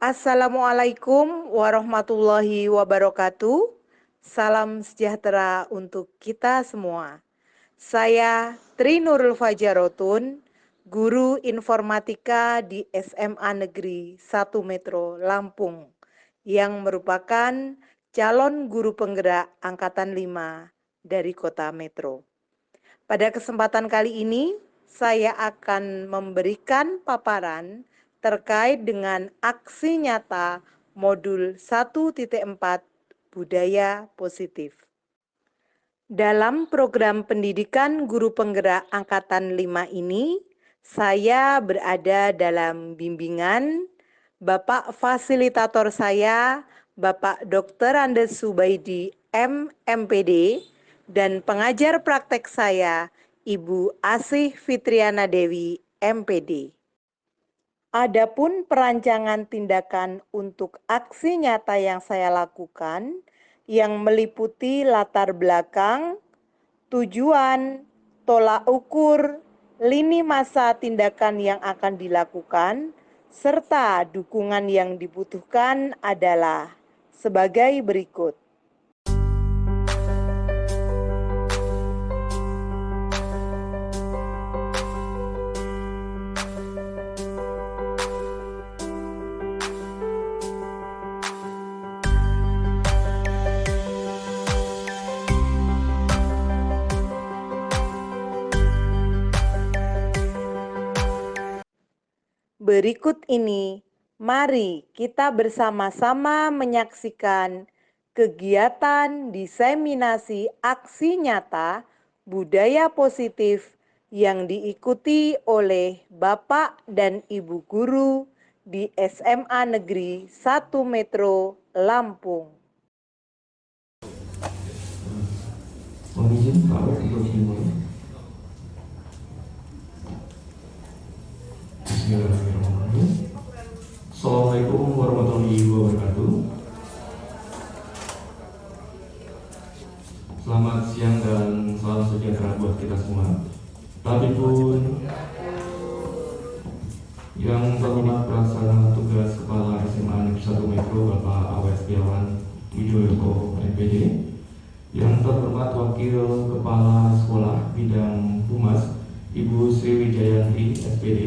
Assalamualaikum warahmatullahi wabarakatuh. Salam sejahtera untuk kita semua. Saya Tri Nurul Fajarotun, guru informatika di SMA Negeri 1 Metro Lampung, yang merupakan calon guru penggerak Angkatan 5 dari Kota Metro. Pada kesempatan kali ini, saya akan memberikan paparan terkait dengan aksi nyata modul 1.4 Budaya Positif. Dalam program pendidikan guru penggerak Angkatan 5 ini, saya berada dalam bimbingan Bapak fasilitator saya, Bapak Dr. Andes Subaidi, MPD, dan pengajar praktek saya, Ibu Asih Fitriana Dewi, MPD. Adapun perancangan tindakan untuk aksi nyata yang saya lakukan, yang meliputi latar belakang, tujuan, tolak ukur, lini masa tindakan yang akan dilakukan, serta dukungan yang dibutuhkan adalah sebagai berikut. Berikut ini, mari kita bersama-sama menyaksikan kegiatan diseminasi aksi nyata budaya positif yang diikuti oleh Bapak dan Ibu guru di SMA Negeri 1 Metro Lampung. Mohon izin Pak Wek untuk dimulai. Bismillahirrahmanirrahim. Assalamualaikum warahmatullahi wabarakatuh. Selamat siang dan salam sejahtera buat kita semua. Tapi pun yang terhormat pelaksana tugas Kepala SMA Negeri 1 Metro Bapak Awet Setiawan Wijoyoko, MPD, yang terhormat Wakil Kepala Sekolah Bidang Humas Ibu Sriwijayanti, SPD,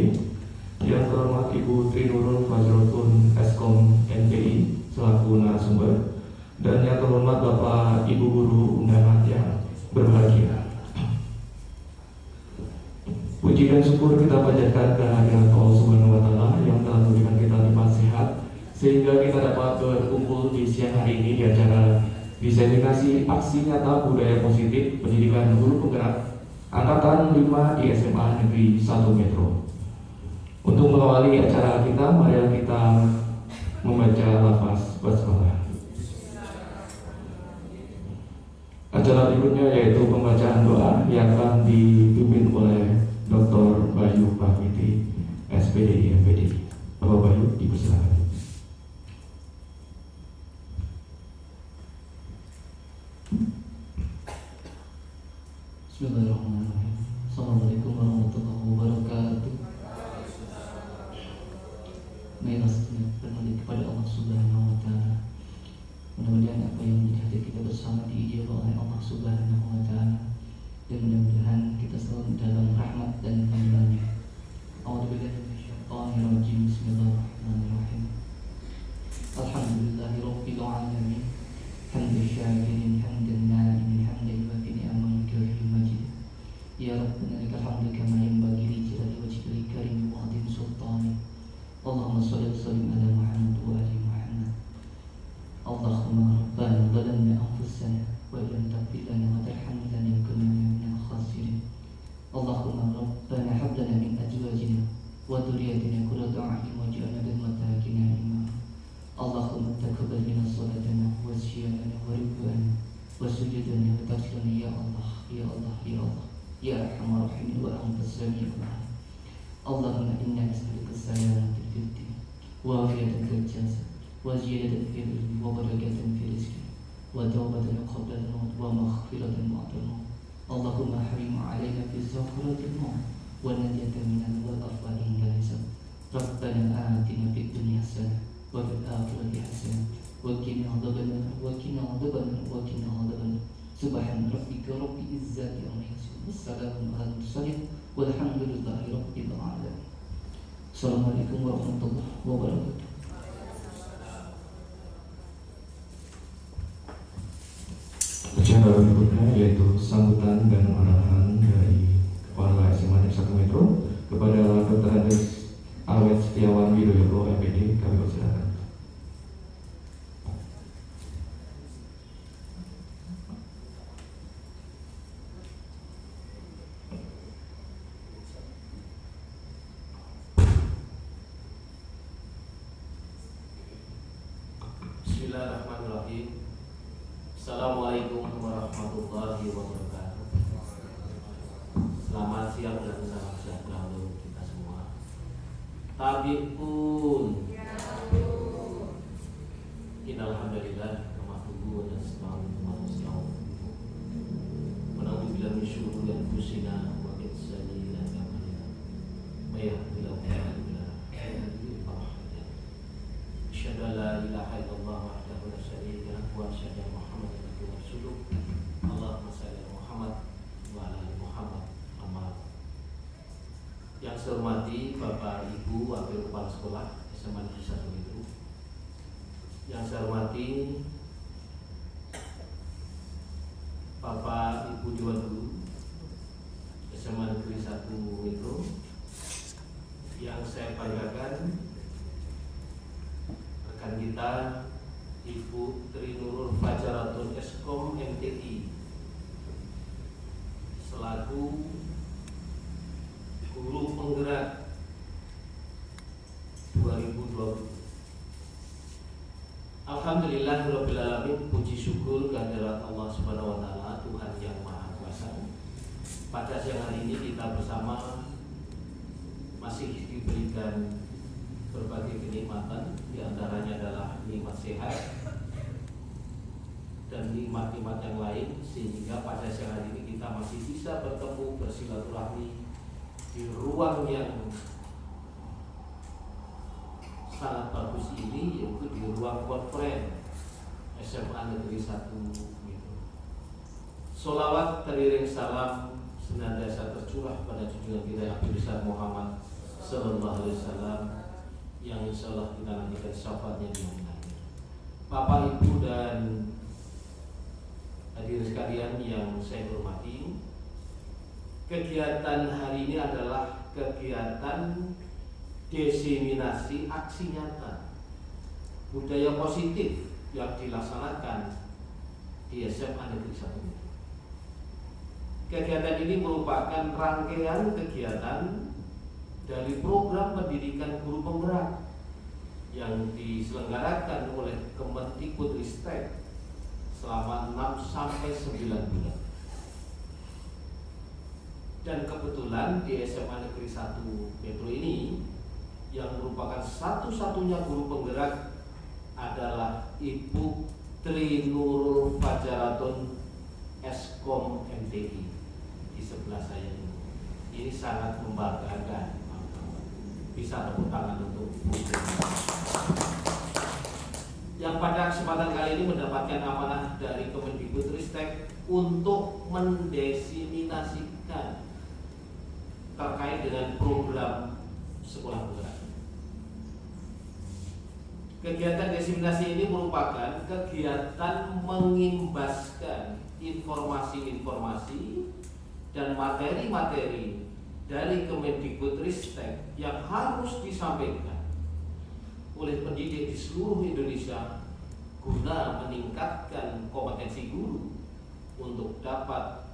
yang terhormat Ibu Tri Nurul Fajarotun, Eskom NPI selaku narasumber, dan yang terhormat Bapak Ibu Guru undangan yang berbahagia. Puji dan syukur kita panjatkan kehadiran Allah Subhanahu wa Ta'ala yang telah memberikan kita nikmat sehat sehingga kita dapat berkumpul di siang hari ini di acara diseminasi aksi nyata budaya positif pendidikan guru penggerak Angkatan 5 di SMA Negeri 1 Metro. Untuk mengawali acara kita, mari kita membaca lafaz basmalah. Acara berikutnya yaitu pembacaan doa yang akan dipimpin oleh Dr. Bayu Pahmiti, SPD, MPD. Bapak Bayu, dipersilakan. Bismillahirrahmanirrahim. Assalamualaikum warahmatullahi wabarakatuh. Marilah kita berdoa kepada Allah Subhanahu wa Ta'ala. Mudah-mudahan apa yang menjadi hati kita bersama diijabah oleh Allah Subhanahu wa Ta'ala, dan mudah-mudahan kita selalu dalam rahmat dan lindungannya. A'udzubillahi minasyaitonir rajim. Bismillahirrahmanirrahim. Alhamdulillahirabbil alamin. Hamdan syakirin hamdan na'imin hamdan yuwafi ni'amahu yukafi majid. Ya Rabbana lakal hamdu kama yanbaghi li jalali wajhikal karim wa 'azimi sultanik. Allahumma shalli wa sallim ala Muhammad wa ali Muhammad. Allahumma rabbana zalamna anfusana wa illam taghfir lana wa tarhamna lanakunanna minal khasirin. Allahumma rabbana hab lana min azwajina wa dhurriyyatina qurrata a'yun waj'alna lil muttaqina imama. Allahumma taqabbal minna salatana wa siyamana wa rukûana wa sujudana wa taqsirana ya Allah ya Allah ya Allah ya arhamar rahimin wa antas sami'ul 'alim. Allahumma inna nas'aluka as-salamata fid din wa 'afiyatan fil jasad wa ziyadatan fil ilmi wa barakatan fil rizqi wa tawbatan qabla al-maut wa maghfiratan ba'da al-maut. Allahumma harim 'alaina fi sakratil maut wa najatan minal wal afwa inda hisab. Rabbana atina fid dunya hasanah وفي الآخرة حسنة وقنا عذاب النار وقنا عذاب النار وقنا عذاب النار سبحان ربك رب العزة عما يصفون والسلام على المرسلين والحمد لله رب العالمين. السلام عليكم ورحمة الله وبركاته. Acara berikutnya yaitu sambutan dan arahan dari Kepala SMA Negeri 1 Metro kepada Dr. Andes Awet Setiawan Widoyoko MPD. Kami persilakan. Bismillahirrahmanirrahim. Assalamualaikum warahmatullahi wabarakatuh. Selamat siang dan salam sejahtera untuk kita semua. Tabi'un. Innalhamdulillah nahmaduhu wa nasta'inuhu wa nastaghfiruh. Wa na'udzu billahi min syururi anfusina wa min sayyi'ati a'malina. May yahdihillahu fala mudilla lahu. Asyhadu an la ilaha illallah wahdahu la syarika lahu wa asyhadu anna Muhammadan abduhu wa rasuluh. Allahumma shalli ala Muhammad wa ala ali Muhammad. Amma. Yang saya hormati Bapak Ibu Wakil Kepala Sekolah SMA Negeri 1 Metro. Yang saya hormati Bapak Ibu Dewan Guru SMA Negeri 1 Metro. Yang saya banggakan rekan kita Ibu Tri Nurul Fajaratun Eskom MTI selaku guru penggerak 2020. Alhamdulillahirabbil alamin, puji syukur kehadirat Allah Subhanahu wa taala, Tuhan yang Maha Kuasa. Pada siang hari ini kita bersama masih diberikan berbagai kenikmatan, diantaranya adalah nikmat sehat dan nikmat-nikmat yang lain, sehingga pada siang hari ini kita masih bisa bertemu bersilaturahmi di ruang yang sangat bagus ini, yaitu di ruang konferen SMA Negeri 1 Metro. Sholawat teriring salam senantiasa tercurah pada junjungan kita yang besar Muhammad Sallallahu Alaihi Wasallam, yang insyaallah kita nantikan syafaatnya di hari akhir. Bapak Ibu dan hadirin sekalian yang saya hormati, kegiatan hari ini adalah kegiatan diseminasi aksi nyata budaya positif yang dilaksanakan di SMA Negeri 1 Metro. Kegiatan ini merupakan rangkaian kegiatan dari program pendidikan guru penggerak yang diselenggarakan oleh Kemendikbudristek selama 6 sampai 9 bulan. Dan kebetulan di SMA Negeri 1 Metro ini yang merupakan satu-satunya guru penggerak adalah Ibu Tri Nurul Fajaratun Eskom MTI di sebelah saya ini. Ini sangat membanggakan. Bisa tepuk tangan untuk Ibu. Yang pada kesempatan kali ini mendapatkan amanah dari Kemendikbudristek untuk mendiseminasikan terkait dengan program sekolah penggerak. Kegiatan diseminasi ini merupakan kegiatan mengimbaskan informasi-informasi dan materi-materi dari Kemendikbudristek yang harus disampaikan oleh pendidik di seluruh Indonesia guna meningkatkan kompetensi guru untuk dapat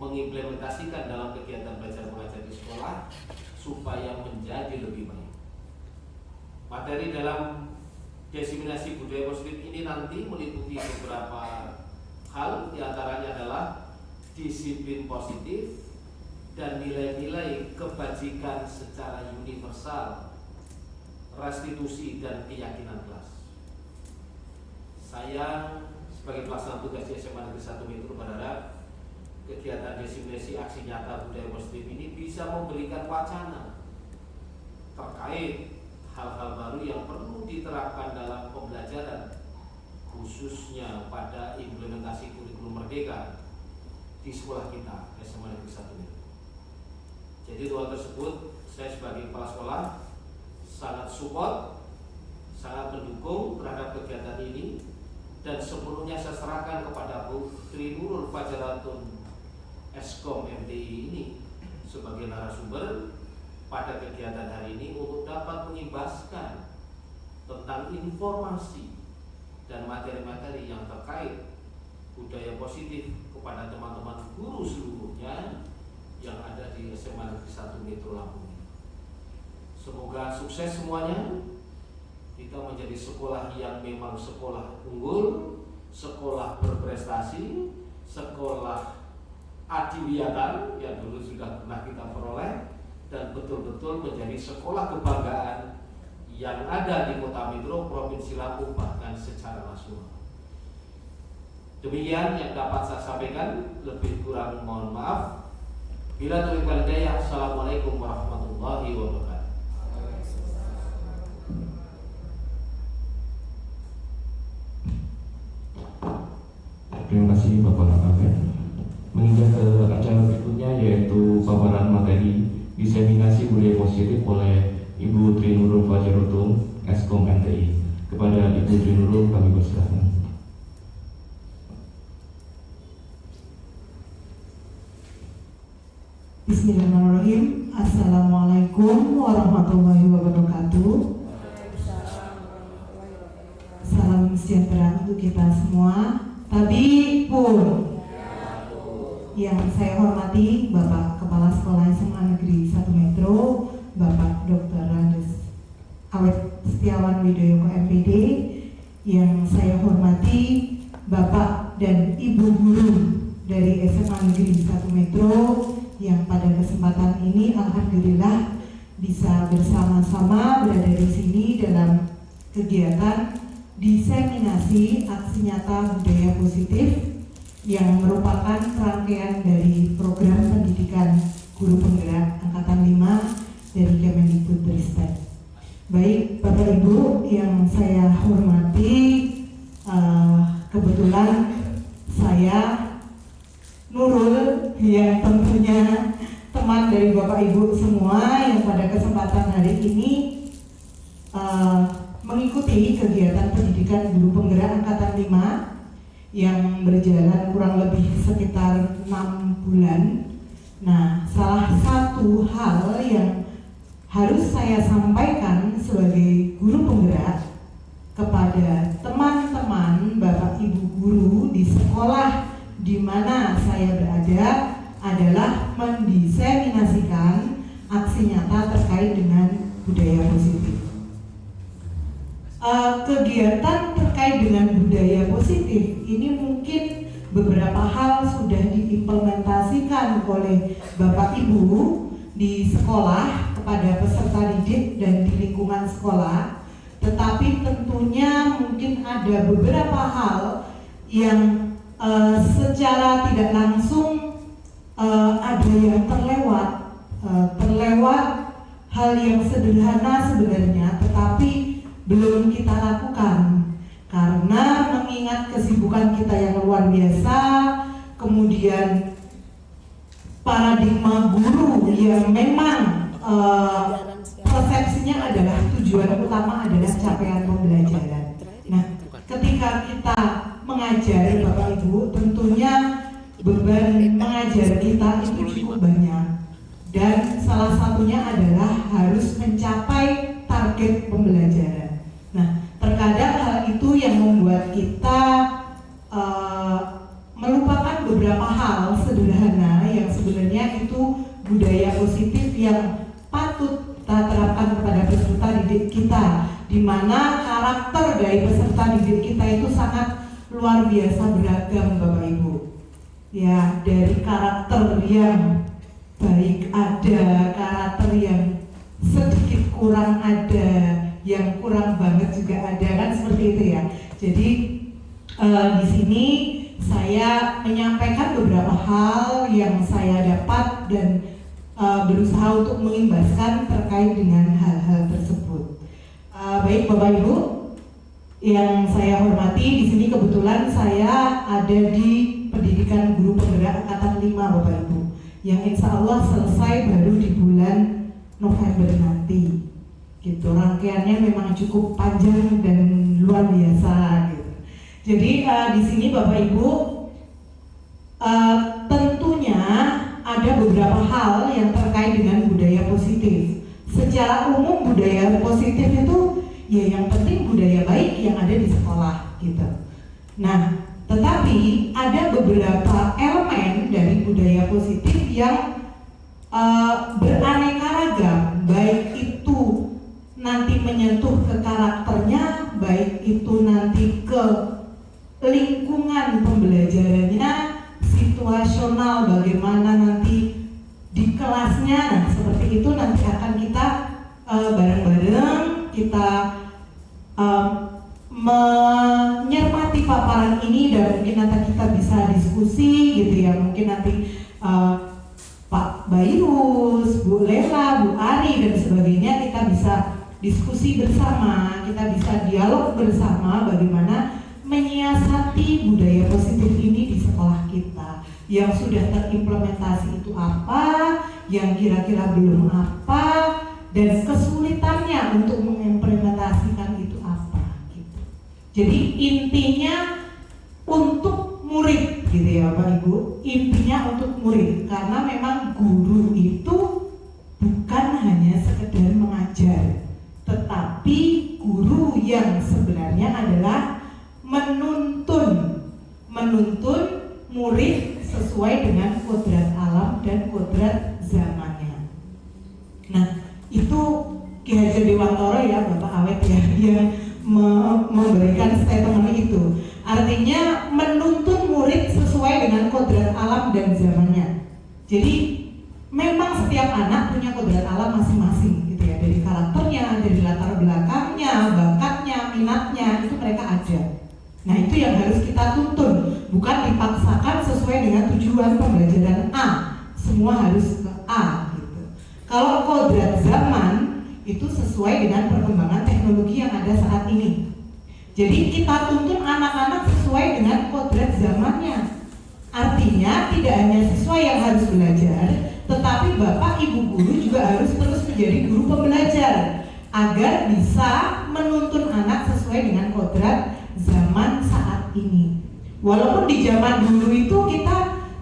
mengimplementasikan dalam kegiatan belajar mengajar di sekolah supaya menjadi lebih baik. Materi dalam diseminasi budaya positif ini nanti meliputi beberapa hal, diantaranya adalah disiplin positif dan nilai-nilai kebajikan secara universal, restitusi dan keyakinan kelas. Saya sebagai pelaksana tugas di SMA Negeri 1 Metro berharap kegiatan diseminasi aksi nyata budaya positif ini bisa memberikan wacana terkait hal-hal baru yang perlu diterapkan dalam pembelajaran, khususnya pada implementasi kurikulum Merdeka di sekolah kita SMA Negeri 1 ini. Jadi untuk hal tersebut saya sebagai kepala sekolah sangat support, sangat mendukung terhadap kegiatan ini, dan sepenuhnya saya serahkan kepada Bu Tri Nurul Fajaratun Eskom MTI ini sebagai narasumber pada kegiatan hari ini untuk dapat mengimbaskan tentang informasi dan materi-materi yang terkait budaya positif kepada teman-teman guru seluruhnya yang ada di SMA Negeri 1 Metro Lampung. Semoga sukses semuanya. Kita menjadi sekolah yang memang sekolah unggul, sekolah berprestasi, sekolah adiwiyatan yang dulu sudah pernah kita peroleh, dan betul-betul menjadi sekolah kebanggaan yang ada di Kota Metro, Provinsi Lampung, bahkan secara nasional. Demikian yang dapat saya sampaikan, lebih kurang mohon maaf. Bila taufiq wal hidayah. Assalamualaikum warahmatullahi wabarakatuh. Terima kasih Bapak Kabit. Menginjak ke acara berikutnya, yaitu paparan materi diseminasi budaya positif oleh Ibu Tri Nurul Fajaratun Eskom MTI. Kepada Ibu Tri Nurul kami persilakan. Bismillahirrahmanirrahim. Assalamualaikum warahmatullahi wabarakatuh. Salam sejahtera untuk kita semua. Tabipun. Yang saya hormati Bapak Kepala Sekolah SMA Negeri 1 Metro, Bapak Dr. Randes Awet Setiawan Widoyoko MPD. Yang saya hormati Bapak dan Ibu guru dari SMA Negeri 1 Metro, yang pada kesempatan ini alhamdulillah bisa bersama-sama berada di sini dalam kegiatan diseminasi aksi nyata budaya positif yang merupakan rangkaian dari program pendidikan guru penggerak angkatan 5 dari Kemendikbudristek. Baik Bapak Ibu yang saya hormati, kebetulan saya Nurul yang tentunya teman dari Bapak Ibu semua yang pada kesempatan hari ini mengikuti kegiatan pendidikan guru penggerak angkatan 5 yang berjalan kurang lebih sekitar 6 bulan. Nah, salah satu hal yang harus saya sampaikan sebagai guru penggerak kepada teman-teman Bapak Ibu guru di sekolah di mana saya berada adalah mendiseminasikan aksi nyata terkait dengan budaya positif. Kegiatan terkait dengan budaya positif ini mungkin beberapa hal sudah diimplementasikan oleh Bapak Ibu di sekolah kepada peserta didik dan di lingkungan sekolah, tetapi tentunya mungkin ada beberapa hal yang secara tidak langsung ada yang terlewat hal yang sederhana sebenarnya, tetapi belum kita lakukan karena mengingat kesibukan kita yang luar biasa, kemudian paradigma guru yang memang persepsinya adalah tujuan utama adalah capaian pembelajaran. Nah, ketika kita mengajari Bapak Ibu, tentunya beban mengajar kita itu cukup banyak, dan salah satunya adalah harus mencapai target pembelajaran. Nah, terkadang hal itu yang membuat kita melupakan beberapa hal sederhana yang sebenarnya itu budaya positif yang patut kita terapkan kepada peserta didik kita, di mana karakter dari peserta didik kita itu sangat luar biasa beragam Bapak Ibu. Ya, dari karakter yang baik ada, karakter yang sedikit kurang ada, yang kurang banget juga ada, kan seperti itu ya. Jadi di sini saya menyampaikan beberapa hal yang saya dapat dan berusaha untuk mengimbaskan terkait dengan hal-hal tersebut. Baik Bapak Ibu, yang saya hormati, di sini kebetulan saya ada di pendidikan guru penggerak angkatan 5 Bapak Ibu, yang insya Allah selesai baru di bulan November nanti. Gitu, rangkaiannya memang cukup panjang dan luar biasa. Gitu. Jadi di sini Bapak Ibu, tentunya ada beberapa hal yang terkait dengan budaya positif. Secara umum budaya positif itu ya yang penting budaya baik yang ada di sekolah gitu. Nah, tetapi ada beberapa elemen dari budaya positif yang beraneka ragam, baik itu nanti menyentuh ke karakternya, baik itu nanti ke lingkungan pembelajarannya, situasional bagaimana nanti di kelasnya. Nah, seperti itu nanti akan kita bareng-bareng kita menyermati paparan ini, dan mungkin nanti kita bisa diskusi gitu ya. Mungkin nanti Pak Bairus, Bu Lela, Bu Ari dan sebagainya kita bisa diskusi bersama, kita bisa dialog bersama bagaimana menyiasati budaya positif ini di sekolah kita. Yang sudah terimplementasi itu apa, yang kira-kira belum apa, dan kesulitannya untuk mengimplementasikan itu apa gitu. Jadi intinya untuk murid gitu ya Bapak Ibu, intinya untuk murid, karena memang guru itu bukan hanya sekedar mengajar, tetapi guru yang sebenarnya adalah menuntun murid sesuai dengan kodrat alam dan kodrat zamannya. Nah, itu Ki Hajar Dewantoro ya, Bapak Awet ya, yang memberikan statement itu. Artinya menuntun murid sesuai dengan kodrat alam dan zamannya. Jadi memang setiap anak punya kodrat alam masing-masing gitu ya, dari karakternya, dari latar belakangnya, bakatnya, minatnya, itu mereka ada. Nah, itu yang harus kita tuntun, bukan dipaksakan sesuai dengan tujuan pembelajaran A, semua harus ke A gitu. Kalau kodrat zaman itu sesuai dengan perkembangan teknologi yang ada saat ini. Jadi kita tuntun anak-anak sesuai dengan kodrat zamannya. Artinya tidak hanya siswa yang harus belajar, tetapi Bapak Ibu guru juga harus terus menjadi guru pembelajar agar bisa menuntun anak sesuai dengan kodrat zaman saat ini. Walaupun di zaman dulu itu kita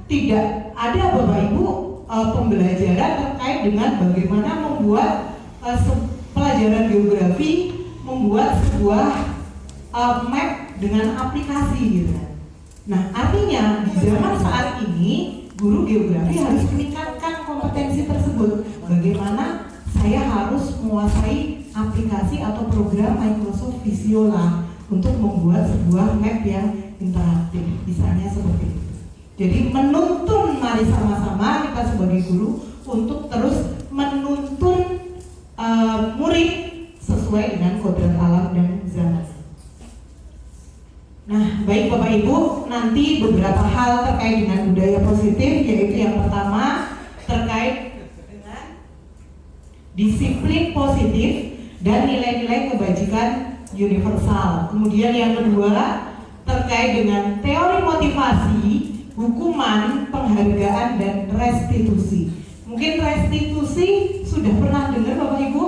tidak ada Bapak Ibu pembelajaran terkait dengan bagaimana membuat pelajaran geografi, membuat sebuah map dengan aplikasi gitu. Nah, artinya di zaman saat ini guru geografi harus meningkatkan kompetensi tersebut. Bagaimana saya harus menguasai aplikasi atau program Microsoft Visio untuk membuat sebuah map yang interaktif, misalnya seperti itu. Jadi menuntun, mari sama-sama kita sebagai guru untuk terus menuntun murid sesuai dengan kodrat alam dan zaman. Nah, baik Bapak Ibu, nanti beberapa hal terkait dengan budaya positif, yaitu yang pertama terkait dengan disiplin positif dan nilai-nilai kebajikan universal. Kemudian yang kedua terkait dengan teori motivasi, hukuman, penghargaan, dan restitusi. Mungkin restitusi sudah pernah dengar Bapak Ibu?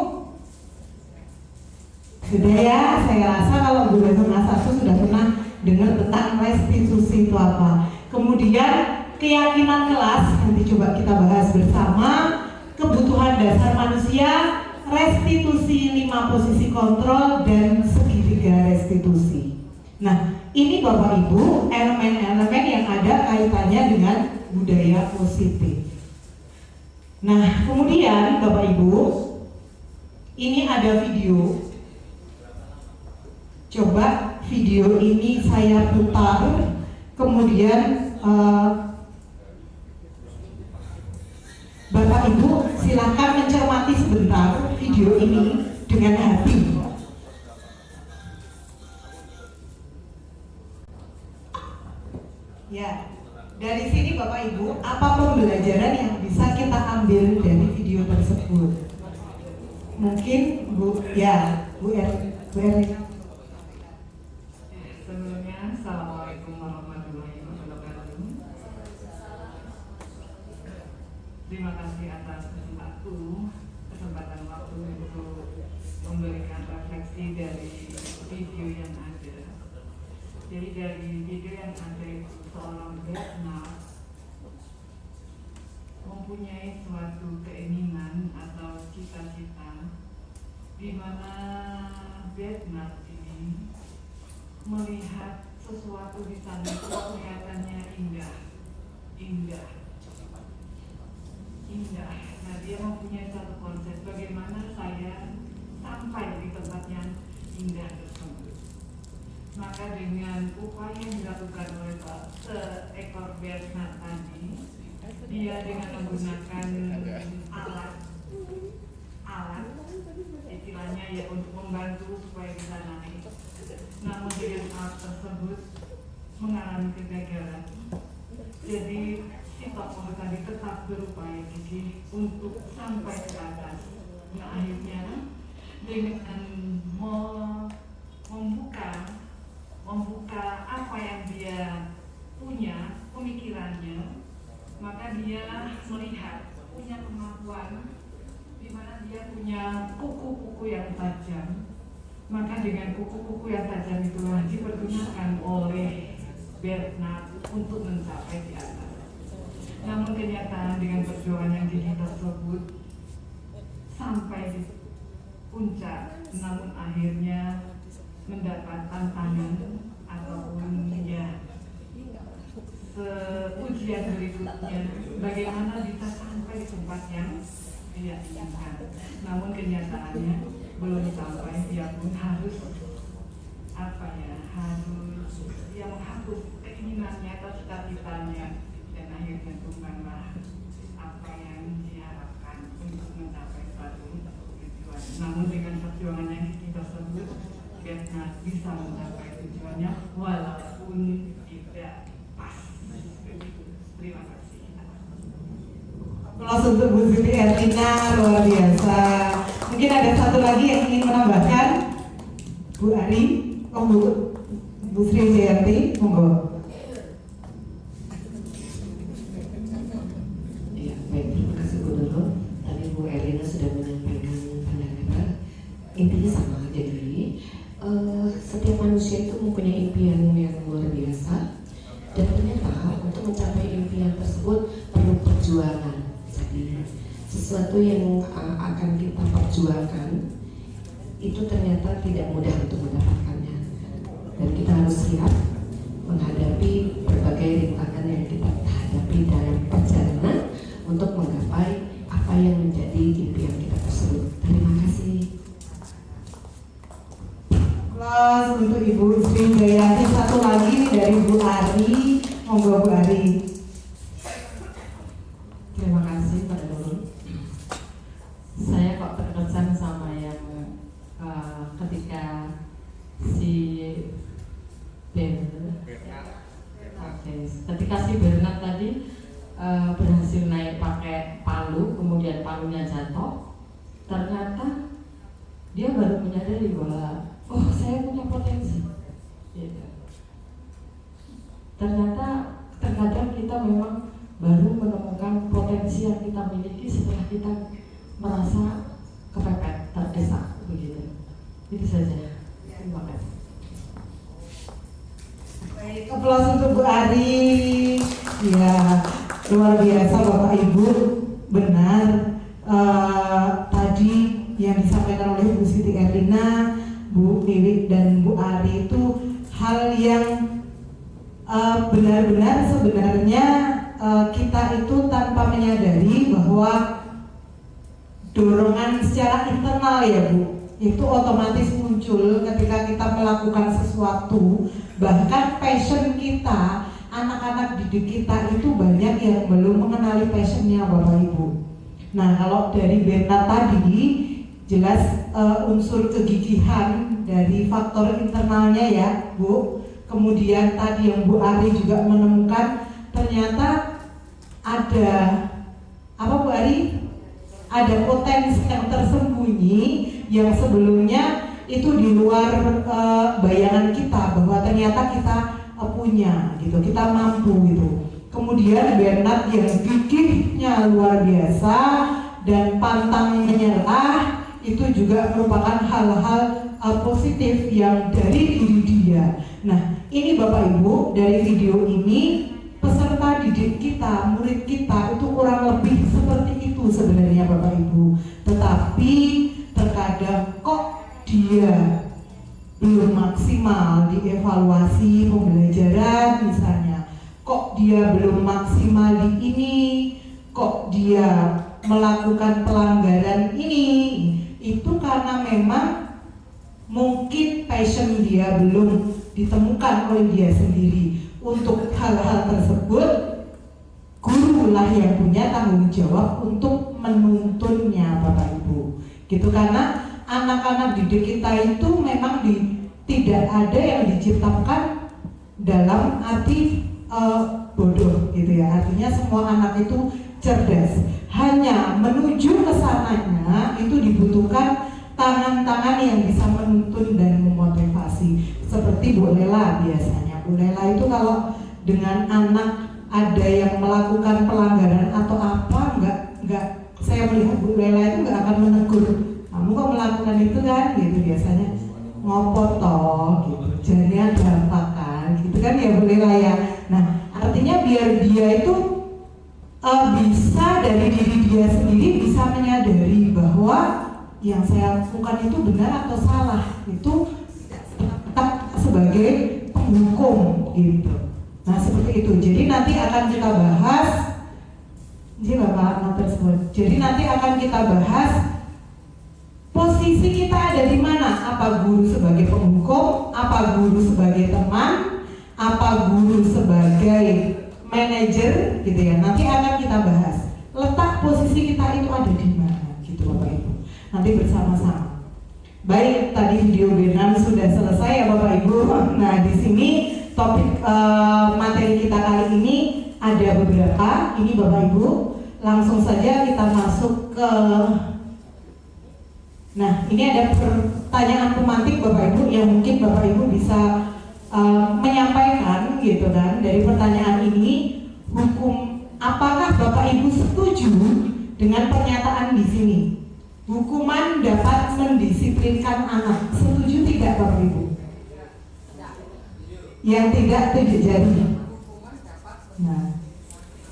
Sudah ya, saya rasa kalau guru SMA 1 sudah pernah dengar tentang restitusi itu apa. Kemudian keyakinan kelas, nanti coba kita bahas bersama. Kebutuhan dasar manusia, restitusi 5 posisi kontrol, dan segitiga restitusi. Nah, ini Bapak Ibu elemen-elemen yang ada kaitannya dengan budaya positif. Nah, kemudian Bapak Ibu, ini ada video. Coba video ini saya putar, kemudian Bapak Ibu silakan mencermati sebentar video ini dengan hati. Ya, dari sini Bapak Ibu, apa pembelajaran yang bisa kita ambil dari video tersebut? Mungkin Bu, ya. Bu Erlina. Sebelumnya, Assalamualaikum warahmatullahi wabarakatuh. Terima kasih atas kesempatan waktu untuk memberikan refleksi dari video yang ada. Jadi dari video yang ada itu seorang Bernard mempunyai suatu keinginan atau cita-cita di mana Bernard ini melihat sesuatu di sana kelihatannya indah. Nah, dia mempunyai satu konsep bagaimana saya sampai di tempat yang indah tersebut. Maka dengan upaya yang dilakukan oleh seekor Bernard tadi, dia dengan menggunakan alat istilahnya ya untuk membantu supaya bisa naik. Namun dengan alat tersebut mengalami kegagalan. Jadi si tokoh tadi tetap berupaya gigih untuk sampai ke atas. Nah, akhirnya dengan membuka apa yang dia punya, pemikirannya, maka dia melihat punya kemampuan di mana dia punya kuku-kuku yang tajam. Maka dengan kuku-kuku yang tajam itulah dipergunakan oleh Bernard untuk mencapai di atas. Namun kenyataan dengan perjuangan yang gigih tersebut sampai di puncak, namun akhirnya mendapat tantangan ataupun ya ujian berikutnya bagaimana bisa sampai di tempat yang dia inginkan. Namun kenyataannya belum sampai, dia pun harus menghapus keinginannya atau cita-citanya, dan akhirnya tumbanglah apa yang diharapkan untuk mencapai suatu tujuan. Namun dengan perjuangan yang gigih tersebut, Bernard bisa mencapai tujuannya walaupun tidak pas. Terima kasih. Aplaus untuk Bu Siti Erlina, luar biasa. Mungkin ada satu lagi yang ingin menambahkan, Bu Ari, Bu Sri Jayanti, monggo. Ya, baik, terima kasih Bu Nurul. Tadi Bu Erlina sudah menyampaikan pandangannya. Intinya sama, jadi setiap manusia itu mempunyai impian yang luar biasa, dan ternyata untuk mencapai impian tersebut perlu perjuangan. Jadi sesuatu yang akan kita perjuangkan itu ternyata tidak mudah untuk mendapatkannya, dan kita harus siap menghadapi berbagai rintangan yang kita hadapi dalam perjalanan untuk menggapai apa yang menjadi impian kita tersebut. Terima kasih. Aplaus untuk Ibu Sri Jayanti. Satu lagi dari Bu Ari, monggo Bu Ari. Terima kasih Pak Nurul. Saya kok terkesan sama yang ketika si Bernard tadi berhasil naik pakai palu, kemudian palunya jatuh. Ternyata dia baru menyadari bahwa oh, saya punya potensi. Gitu. Ternyata terkadang kita memang baru menemukan potensi yang kita miliki setelah kita merasa kepepet, terdesak, begitu. Itu saja. Terima kasih. Baik, aplaus untuk Bu Ari. Ya, luar biasa Bapak Ibu. Benar, tadi yang disampaikan oleh Bu Siti Erlina, Bu Dewi dan Bu Ari itu hal yang benar-benar sebenarnya kita itu tanpa menyadari bahwa dorongan secara internal ya Bu, itu otomatis muncul ketika kita melakukan sesuatu. Bahkan passion kita, anak-anak didik kita itu banyak yang belum mengenali passionnya Bapak Ibu. Nah, kalau dari Bernard tadi jelas unsur kegigihan dari faktor internalnya ya Bu. Kemudian tadi yang Bu Ari juga menemukan ternyata ada apa Bu Ari? Ada potensi yang tersembunyi yang sebelumnya itu di luar bayangan kita bahwa ternyata kita punya gitu, kita mampu gitu. Kemudian Bernard yang gigihnya luar biasa dan pantang menyerah, itu juga merupakan hal-hal positif yang dari diri dia. Nah, ini Bapak Ibu, dari video ini peserta didik kita, murid kita itu kurang lebih seperti itu sebenarnya Bapak Ibu. Tetapi terkadang kok dia belum maksimal di evaluasi pembelajaran misalnya, kok dia belum maksimal di ini, kok dia melakukan pelanggaran ini, itu karena memang mungkin passion dia belum ditemukan oleh dia sendiri. Untuk hal-hal tersebut, gurulah yang punya tanggung jawab untuk menuntunnya Bapak Ibu. Gitu, karena anak-anak didik kita itu memang tidak ada yang diciptakan dalam arti bodoh gitu ya. Artinya semua anak itu cerdas. Hanya menuju ke sananya itu dibutuhkan tangan-tangan yang bisa menuntun dan memotivasi. Seperti Bu Lela biasanya. Bu Lela itu kalau dengan anak ada yang melakukan pelanggaran atau apa, enggak saya melihat Bu Lela itu enggak akan menegur. Kamu kok melakukan itu kan, gitu biasanya. Ngopot toh, gitu. Jadinya dampak kan, gitu kan ya Bu Lela ya. Nah, artinya biar dia itu bisa dari diri dia sendiri bisa menyadari bahwa yang saya lakukan itu benar atau salah, itu tetap sebagai penghukum gitu. Nah seperti itu. Jadi nanti akan kita bahas, jadi nanti akan kita bahas posisi kita ada di mana. Apa guru sebagai penghukum, apa guru sebagai teman, apa guru sebagai manajer, gitu ya. Nanti akan kita bahas letak posisi kita itu ada di mana, gitu Bapak Ibu. Nanti bersama-sama. Baik, tadi video Benan sudah selesai ya Bapak Ibu. Nah di sini topik materi kita kali ini ada beberapa. Ini Bapak Ibu, langsung saja kita masuk ke. Nah ini ada pertanyaan pemantik Bapak Ibu yang mungkin Bapak Ibu bisa menyampaikan gitu kan. Dari pertanyaan ini, apakah Bapak Ibu setuju dengan pernyataan di sini? Hukuman dapat mendisiplinkan anak. Setuju tidak Bapak Ibu? Yang tidak tujuh jari. Nah,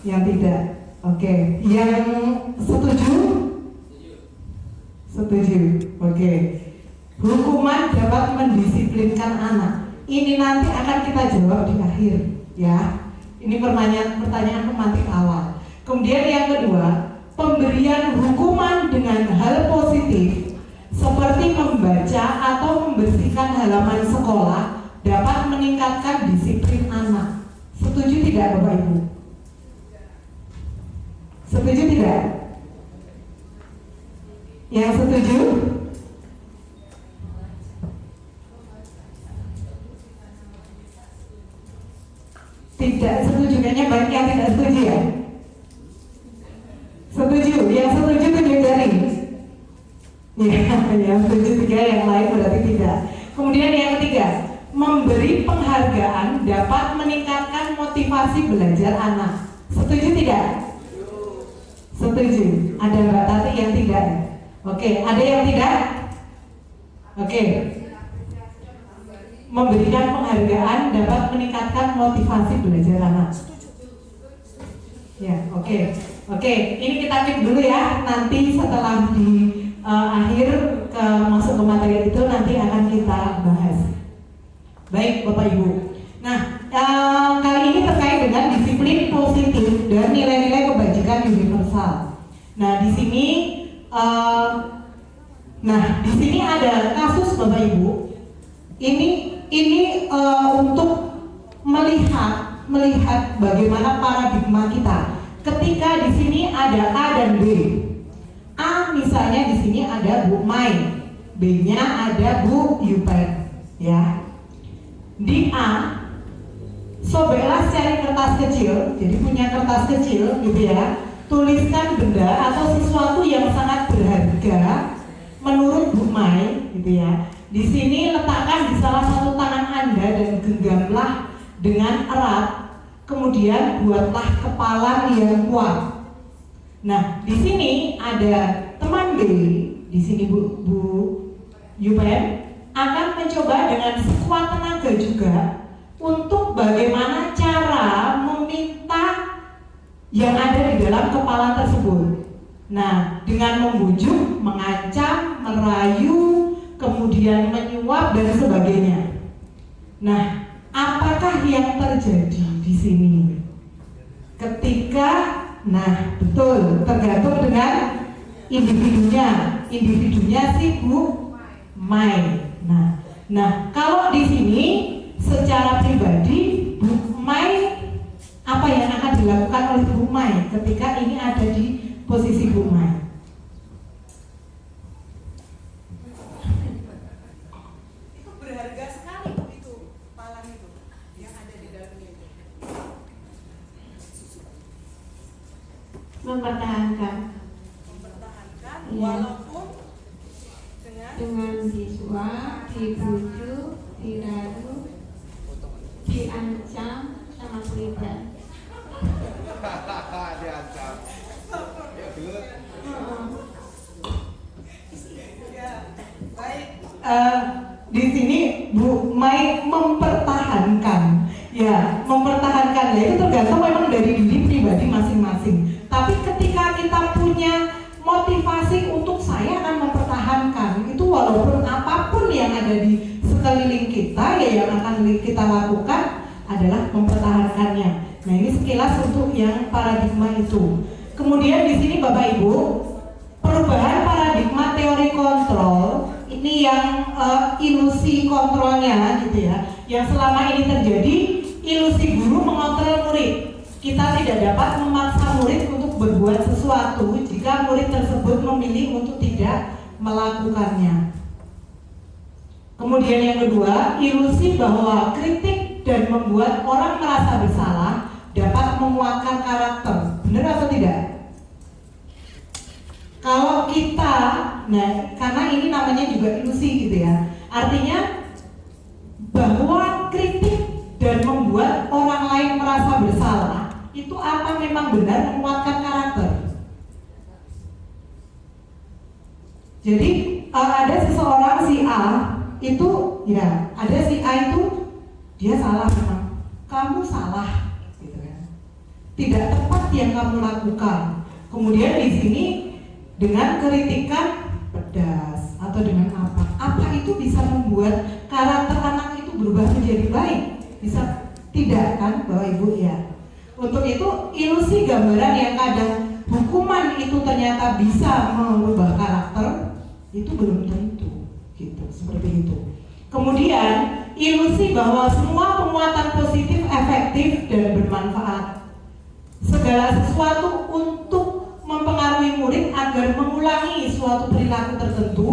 yang tidak. Oke. Yang setuju? Setuju. Oke. Hukuman dapat mendisiplinkan anak. Ini nanti akan kita jawab di akhir, ya. Ini pertanyaan pemantik awal. Kemudian yang kedua, pemberian hukuman dengan hal positif seperti membaca atau membersihkan halaman sekolah dapat meningkatkan disiplin anak. Setuju tidak Bapak Ibu? Setuju tidak? Yang setuju? Tidak setuju, kayaknya banyak yang tidak setuju ya. Setuju, yang setuju tunjuk jari. Ya, yang setuju 3, yang lain berarti tidak. Kemudian yang ketiga, memberi penghargaan dapat meningkatkan motivasi belajar anak. Setuju tidak? Setuju. Ada Mbak Tati yang tidak. Oke, ada yang tidak? Oke. Memberikan penghargaan dapat meningkatkan motivasi belajar anak. Ya, oke. Oke, ini kita keep dulu ya. Nanti setelah di akhir masuk ke materi itu nanti akan kita bahas. Baik, Bapak Ibu. Nah, kali ini terkait dengan disiplin positif dan nilai-nilai kebajikan universal. Nah, di sini ada kasus Bapak Ibu. Ini untuk melihat bagaimana paradigma kita. Ketika di sini ada A dan B. A misalnya di sini ada Bu Mai, B-nya ada Bu Yupen, ya. Di A, sobeklah cari kertas kecil, jadi punya kertas kecil gitu ya. Tuliskan benda atau sesuatu yang sangat berharga menurut Bu Mai gitu ya. Di sini letakkan di salah satu tangan Anda dan genggamlah dengan erat. Kemudian buatlah kepala yang kuat. Nah, di sini ada teman B, di sini Bu Yupen akan mencoba dengan sekuat tenaga juga untuk bagaimana cara meminta yang ada di dalam kepala tersebut. Nah, dengan membujuk, mengancam, merayu, kemudian menyuap dan sebagainya. Nah, apakah yang terjadi di sini? Ketika, nah betul, tergantung dengan individunya si Bu Mai. Nah, kalau di sini secara pribadi Bu Mai, apa yang akan dilakukan oleh Bu Mai ketika ini ada di posisi Bu Mai? Itu berharga sekali itu palang itu yang ada di dalamnya itu. Mempertahankan ya. Walaupun dengan disuap, dibujuk, dirayu, diancam sama kuliban. Diancam. Ya gelut. baik. Di sini Bu Mai mempertahankan, ya mempertahankan. Ya itu tergantung memang dari diri pribadi masing-masing. Tapi ketika kita punya motivasi untuk saya akan mempertahankan itu, walaupun apapun yang ada di sekeliling kita, ya yang akan kita lakukan adalah mempertahankannya. Nah, ini sekilas untuk yang paradigma itu. Kemudian di sini Bapak Ibu, perubahan paradigma teori kontrol ini yang ilusi kontrolnya gitu ya, yang selama ini terjadi, ilusi guru mengontrol murid. Kita tidak dapat memaksa murid untuk berbuat sesuatu jika murid tersebut memilih untuk tidak melakukannya. Kemudian yang kedua, ilusi bahwa kritik dan membuat orang merasa bersalah dapat menguatkan karakter. Benar atau tidak? Kalau kita, nah karena ini namanya juga ilusi gitu ya, artinya bahwa kritik dan membuat orang lain merasa bersalah itu apa memang benar menguatkan karakter? Jadi ada seseorang si A itu, ya ada si A itu dia salah memang, kamu salah, gitu kan? Tidak tepat yang kamu lakukan. Kemudian di sini dengan kritikan pedas atau dengan apa itu bisa membuat karakter anak itu berubah menjadi baik? Bisa tidak kan, Bapak Ibu ya? Untuk itu ilusi gambaran yang kadang hukuman itu ternyata bisa merubah karakter itu belum tentu, gitu, seperti itu. Kemudian ilusi bahwa semua penguatan positif efektif dan bermanfaat. Segala sesuatu untuk mempengaruhi murid agar mengulangi suatu perilaku tertentu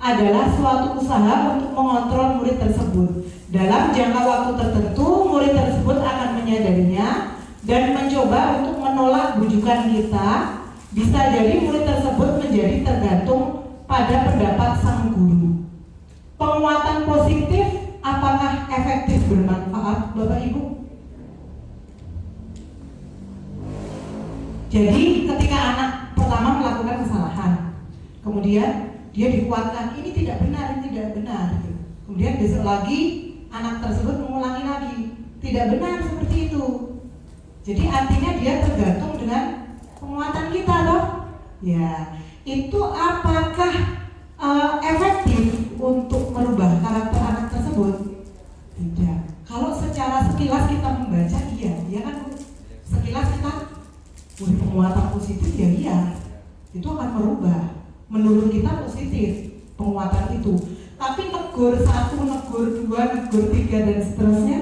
adalah suatu usaha untuk mengontrol murid tersebut. Dalam jangka waktu tertentu, murid tersebut akan menyadarinya dan mencoba untuk menolak bujukan kita. Bisa jadi murid tersebut menjadi tergantung pada pendapat sang guru. Penguatan positif apakah efektif bermanfaat, Bapak Ibu? Jadi ketika anak pertama melakukan kesalahan, kemudian dia dikuatkan, ini tidak benar, ini tidak benar. Kemudian besok lagi anak tersebut mengulangi lagi, tidak benar seperti itu. Jadi artinya dia tergantung dengan penguatan kita toh. Ya, itu apakah efektif untuk merubah karakter anak tersebut? Tidak. Kalau secara sekilas kita membaca, iya kan? Sekilas kita penguatan positif ya iya, itu akan merubah. Menurut kita positif penguatan itu. Tapi negur 1, negur 2, negur 3 dan seterusnya.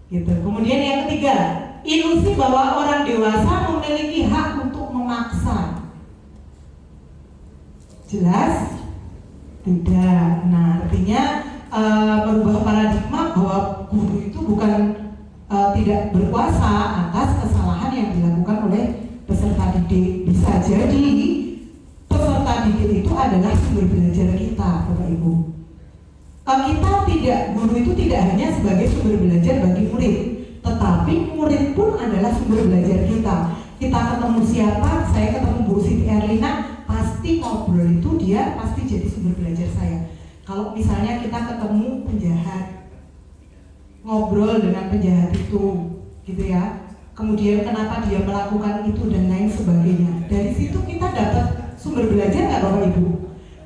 Gitu. Kemudian yang ketiga, ilusi bahwa orang dewasa memiliki hak untuk memaksa. Jelas? Tidak. Nah, artinya merubah paradigma bahwa guru itu bukan tidak berkuasa atas kesalahan yang dilakukan oleh peserta didik. Bisa jadi peserta didik itu adalah sumber belajar kita. itu tidak hanya sebagai sumber belajar bagi murid, tetapi murid pun adalah sumber belajar kita. Kita ketemu siapa, saya ketemu Bu Siti Erlina, pasti ngobrol itu dia pasti jadi sumber belajar saya. Kalau misalnya kita ketemu penjahat, ngobrol dengan penjahat itu, gitu ya. Kemudian kenapa dia melakukan itu dan lain sebagainya. Dari situ kita dapat sumber belajar nggak Bapak Ibu?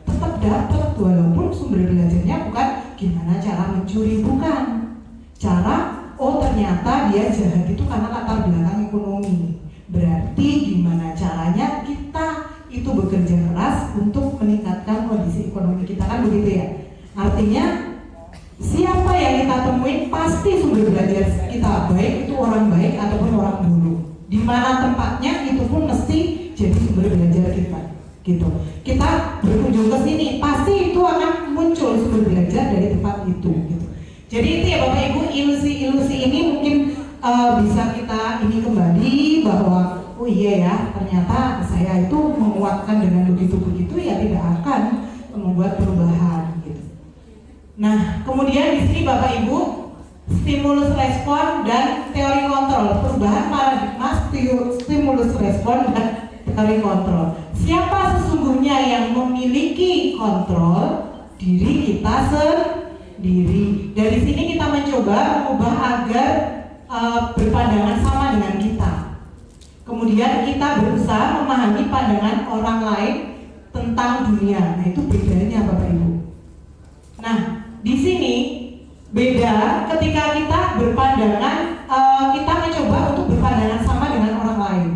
Tetap dapat, walaupun sumber belajarnya bukan gimana cara mencuri, bukan. Cara, oh ternyata dia jahat itu karena latar belakang ekonomi. Berarti gimana caranya kita itu bekerja keras untuk meningkatkan kondisi ekonomi kita, kan begitu ya. Artinya siapa yang kita temuin pasti sumber belajar kita, baik itu orang baik ataupun orang buruk. Di mana tempatnya itu pun mesti jadi sumber belajar kita, gitu. Kita berkunjung ke sini pasti itu akan muncul sumber belajar dari tempat itu, gitu. Jadi itu ya Bapak Ibu, ilusi-ilusi ini mungkin bisa kita ini kembali bahwa oh iya ya, ternyata saya itu menguatkan dengan begitu-begitu ya tidak akan membuat perubahan, gitu. Nah, kemudian di sini Bapak Ibu, stimulus respon dan teori kontrol, perubahan paradigma stimulus respon dan teori kontrol. Siapa sesungguhnya yang memiliki kontrol? Diri kita sendiri. Dari sini kita mencoba mengubah agar berpandangan sama dengan kita. Kemudian kita berusaha memahami pandangan orang lain tentang dunia. Nah, itu bedanya Bapak Ibu. Nah, di sini beda ketika kita berpandangan, kita mencoba untuk berpandangan sama dengan orang lain.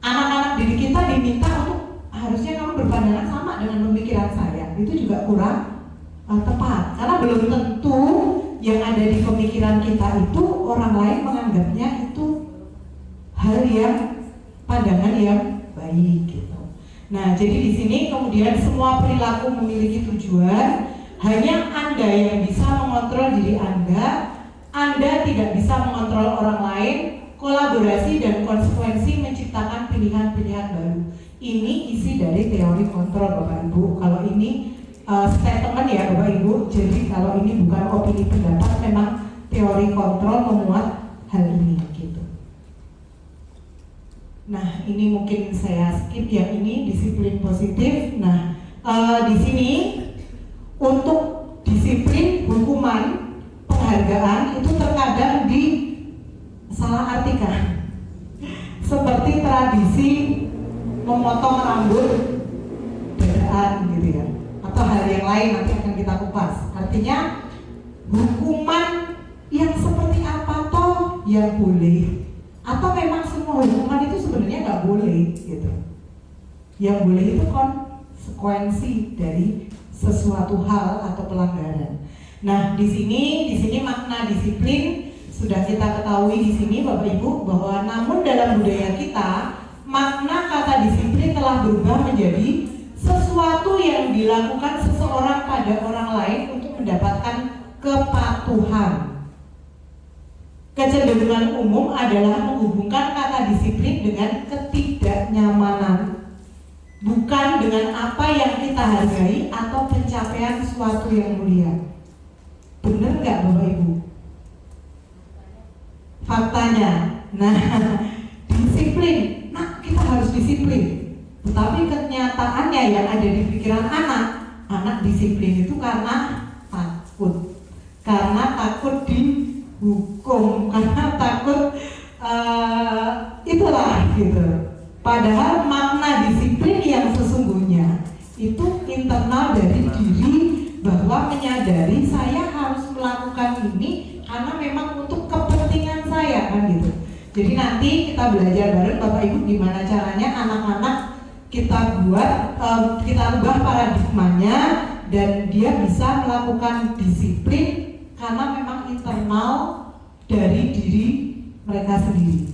Anak-anak didik kita diminta untuk harusnya kamu berpandangan sama dengan pemikiran saya. Itu juga kurang tepat, karena belum tentu yang ada di pemikiran kita itu orang lain menganggapnya itu hal yang pandangan yang baik, gitu. Nah, jadi di sini kemudian semua perilaku memiliki tujuan. Hanya Anda yang bisa mengontrol diri Anda tidak bisa mengontrol orang lain. Kolaborasi dan konsekuensi menciptakan pilihan-pilihan baru. Ini isi dari teori kontrol Bapak Ibu. Kalau ini statement ya Bapak Ibu. Jadi kalau ini bukan opini pendapat, memang teori kontrol memuat hal ini, gitu. Nah, ini mungkin saya skip yang ini disiplin positif. Nah, di sini untuk disiplin, hukuman, penghargaan itu terkadang disalahartikan seperti tradisi memotong rambut dadaan, gitu ya, atau hal yang lain nanti akan kita kupas. Artinya hukuman yang seperti apa toh yang boleh, atau memang semua hukuman itu sebenarnya nggak boleh, gitu. Yang boleh itu konsekuensi dari sesuatu hal atau pelanggaran. Nah, di sini makna disiplin sudah kita ketahui di sini Bapak Ibu, bahwa namun dalam budaya kita makna kata disiplin telah berubah menjadi sesuatu yang dilakukan seseorang pada orang lain untuk mendapatkan kepatuhan. Kecenderungan umum adalah menghubungkan kata disiplin dengan ketidaknyamanan, bukan dengan apa yang kita hargai atau pencapaian suatu yang mulia. Benar nggak Bapak Ibu? Faktanya, nah disiplin, nah kita harus disiplin. Tetapi kenyataannya yang ada di pikiran anak disiplin itu karena takut dihukum, karena takut itulah, gitu. Padahal makna disiplin yang sesungguhnya itu internal dari diri, bahwa menyadari saya harus melakukan ini karena memang untuk kepentingan saya, kan gitu. Jadi nanti kita belajar bareng Bapak Ibu gimana caranya anak-anak kita ubah paradigmanya dan dia bisa melakukan disiplin karena memang internal dari diri mereka sendiri.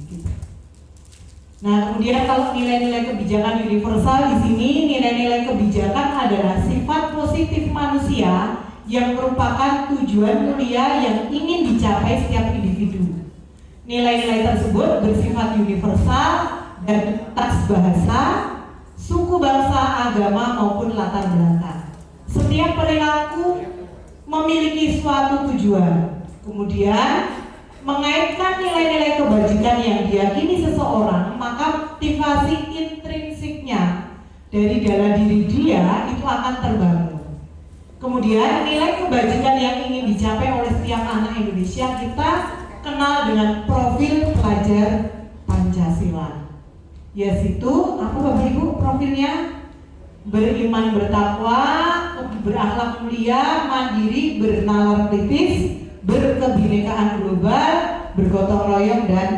Nah, kemudian kalau nilai-nilai kebijakan universal di sini, nilai-nilai kebijakan adalah sifat positif manusia yang merupakan tujuan mulia yang ingin dicapai setiap individu. Nilai-nilai tersebut bersifat universal dan lintas bahasa, suku, bangsa, agama maupun latar belakang. Setiap perilaku memiliki suatu tujuan. Kemudian mengaitkan nilai-nilai kebajikan yang diyakini seseorang, maka motivasi intrinsiknya dari dalam diri dia itu akan terbangun. Kemudian nilai kebajikan yang ingin dicapai oleh setiap anak Indonesia kita kenal dengan profil pelajar Pancasila. Yaitu apa Bapak Ibu profilnya? Beriman bertakwa, berakhlak mulia, mandiri, bernalar kritis, berkebinekaan global, bergotong royong dan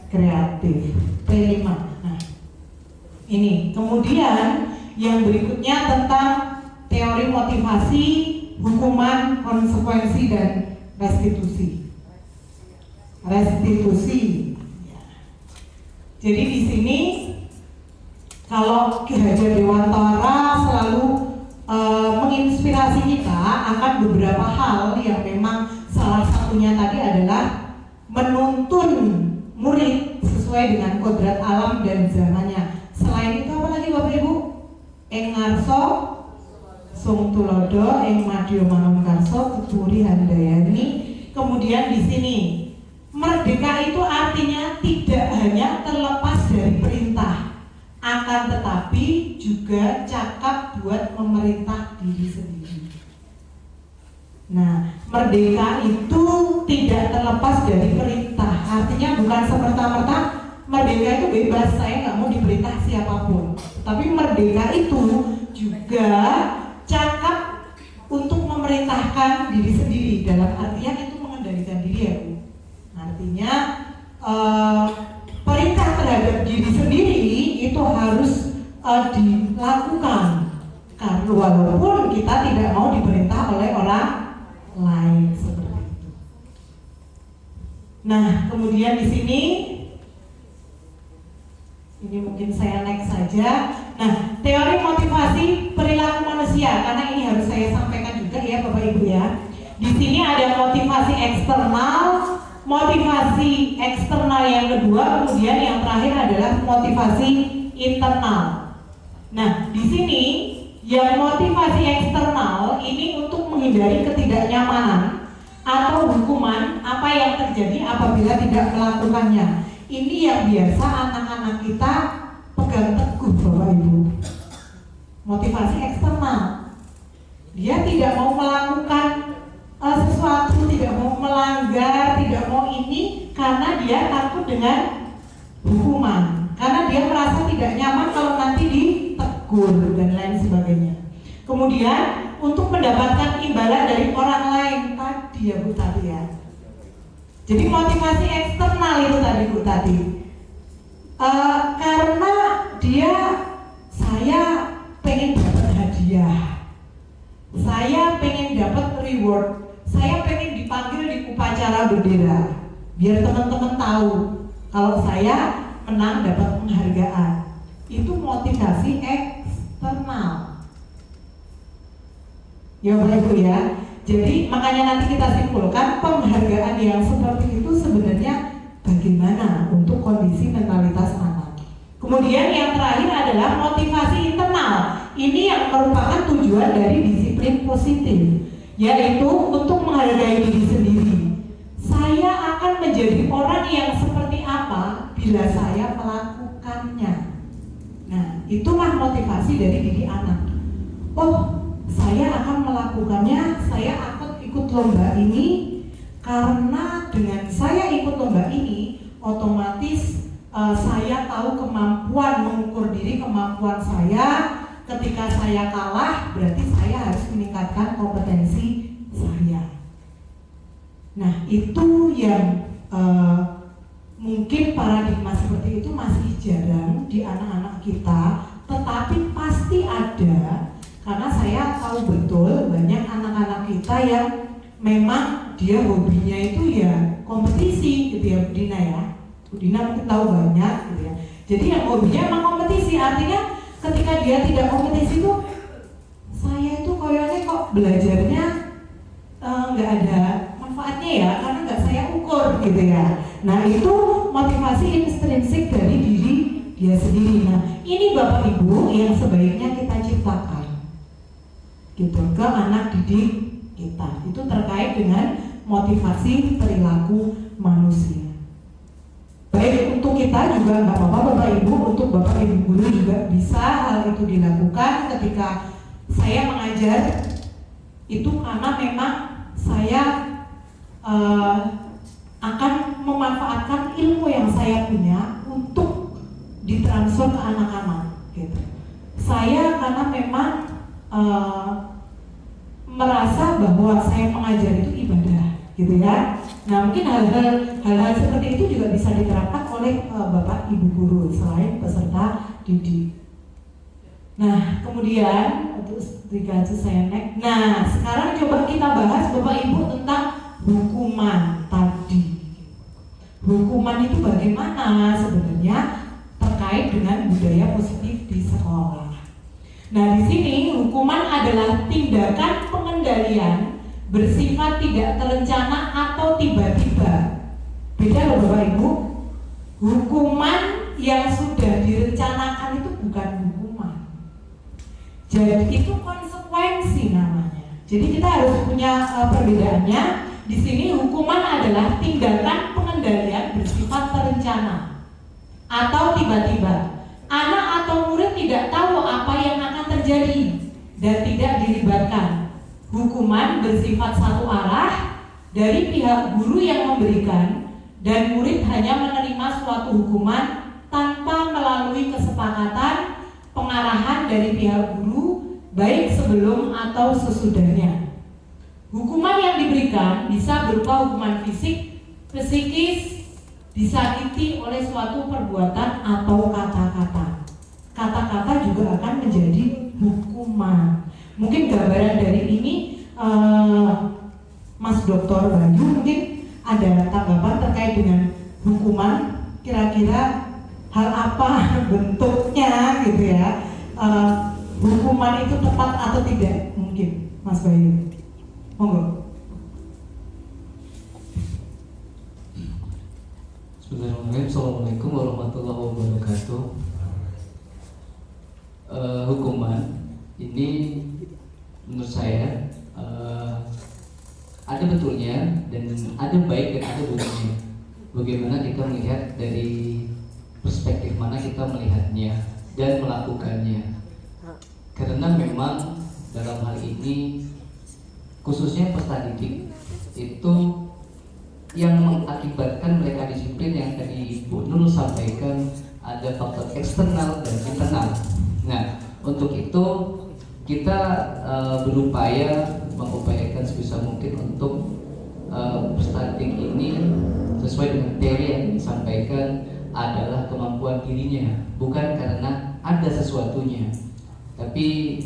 kreatif. P5. Nah, ini. Kemudian yang berikutnya tentang teori motivasi, hukuman, konsekuensi dan restitusi. Jadi di sini kalau Ki Hajar Dewantara selalu menginspirasi kita akan beberapa hal yang memang salah satunya tadi adalah menuntun murid sesuai dengan kodrat alam dan zamannya. Selain itu apa lagi Bapak Ibu? Ing ngarso sung tulodo, ing madya manom karso, tuturi handayani. Kemudian di sini merdeka itu artinya tidak hanya terlepas dari perintah, akan tetapi juga cakap buat memerintah diri sendiri. Nah, merdeka itu tidak terlepas dari perintah. Artinya bukan semerta-merta merdeka itu bebas, saya nggak mau diperintah siapapun. Tapi merdeka itu juga cakap untuk memerintahkan diri sendiri. Dalam artian itu mengendalikan diri ya Bu. Artinya perintah terhadap diri sendiri itu harus dilakukan. Karena walaupun kita tidak mau diperintah oleh orang lain seperti itu. Nah, kemudian di sini ini mungkin saya next saja. Nah, teori motivasi perilaku manusia, karena ini harus saya sampaikan juga ya Bapak Ibu ya. Di sini ada motivasi eksternal, motivasi eksternal yang kedua, kemudian yang terakhir adalah motivasi internal. Nah, di sini yang motivasi eksternal ini untuk menghindari ketidaknyamanan atau hukuman apa yang terjadi apabila tidak melakukannya. Ini yang biasa anak-anak kita pegang teguh Bapak Ibu. Motivasi eksternal. Dia tidak mau melakukan sesuatu, tidak mau melanggar, tidak mau ini karena dia takut dengan hukuman. Karena dia merasa tidak nyaman kalau nanti ditegur dan lain sebagainya. Kemudian untuk mendapatkan imbalan dari orang lain tadi ya Bu tadi ya. Jadi motivasi eksternal itu tadi Bu tadi. Karena saya pengen dapat hadiah, saya pengen dapat reward, saya pengen dipanggil di upacara bendera, biar teman-teman tahu kalau saya menang dapat penghargaan. Itu motivasi eksternal. Ya Bapak Ibu ya. Jadi makanya nanti kita simpulkan penghargaan yang seperti itu sebenarnya bagaimana untuk kondisi mentalitas anak. Kemudian yang terakhir adalah motivasi internal. Ini yang merupakan tujuan dari disiplin positif, yaitu untuk menghargai diri sendiri. Saya akan menjadi orang yang seperti apa bila saya melakukannya. Nah, itulah motivasi dari diri anak. Oh, saya akan melakukannya, saya akan ikut lomba ini karena dengan saya ikut lomba ini otomatis saya tahu kemampuan mengukur diri, kemampuan saya. Ketika saya kalah berarti saya harus meningkatkan kompetensi saya. Nah, itu yang mungkin paradigma seperti itu masih jarang di anak-anak kita, tetapi pasti ada. Karena saya tahu betul banyak anak-anak kita yang memang dia hobinya itu ya kompetisi gitu ya Bu Dina ya. Bu Dina mungkin tahu banyak gitu ya. Jadi yang hobinya emang kompetisi, artinya ketika dia tidak kompetisi itu saya itu kayaknya kok belajarnya nggak ada manfaatnya ya, karena nggak saya ukur gitu ya. Nah itu motivasi intrinsik dari diri dia sendiri. Nah ini Bapak Ibu yang sebaiknya kita ciptakan gitu ke anak didik kita. peserta. Itu terkait dengan motivasi perilaku manusia. Baik untuk kita juga nggak apa-apa Bapak Ibu, untuk Bapak Ibu guru juga bisa hal itu dilakukan ketika saya mengajar. Itu karena memang saya akan memanfaatkan ilmu yang saya punya untuk ditransfer ke anak-anak gitu. Saya karena memang merasa bahwa saya mengajar itu ibadah gitu ya. Nah mungkin hal-hal seperti itu juga bisa diterapkan oleh Bapak Ibu guru selain peserta didik. Nah kemudian terus dikasih saya naik. Nah sekarang coba kita bahas Bapak Ibu tentang hukuman tadi. Hukuman itu bagaimana sebenarnya terkait dengan budaya positif di sekolah. Nah di sini hukuman adalah tindakan pengendalian bersifat tidak terencana atau tiba-tiba. Beda loh Bapak Ibu. Hukuman yang sudah direncanakan itu bukan hukuman. Jadi itu konsekuensi namanya. Jadi kita harus punya perbedaannya. Di sini hukuman adalah tindakan pengendalian bersifat terencana atau tiba-tiba. Anak atau murid tidak tahu apa yang akan terjadi dan tidak dilibatkan. Hukuman bersifat satu arah dari pihak guru yang memberikan, dan murid hanya menerima suatu hukuman tanpa melalui kesepakatan pengarahan dari pihak guru, baik sebelum atau sesudahnya. Hukuman yang diberikan bisa berupa hukuman fisik, psikis, disakiti oleh suatu perbuatan atau kata-kata. Kata-kata juga akan menjadi hukuman. Mungkin gambaran dari ini Mas Dr. Bayu mungkin ada tanggapan terkait dengan hukuman, kira-kira hal apa bentuknya gitu ya. Hukuman itu tepat atau tidak mungkin Mas Bayu. Monggo. Bismillahirrahmanirrahim. Assalamualaikum warahmatullahi wabarakatuh. Hukuman ini menurut saya ada betulnya dan ada baik dan ada buruknya. Bagaimana kita melihat dari perspektif mana kita melihatnya dan melakukannya. Karena memang dalam hal ini khususnya peserta didik itu yang mengakibatkan mereka disiplin yang tadi Bu Nur sampaikan, ada faktor eksternal dan internal. Nah, untuk itu kita mengupayakan sebisa mungkin untuk peserta didik ini sesuai dengan teori yang disampaikan adalah kemampuan dirinya, bukan karena ada sesuatunya. Tapi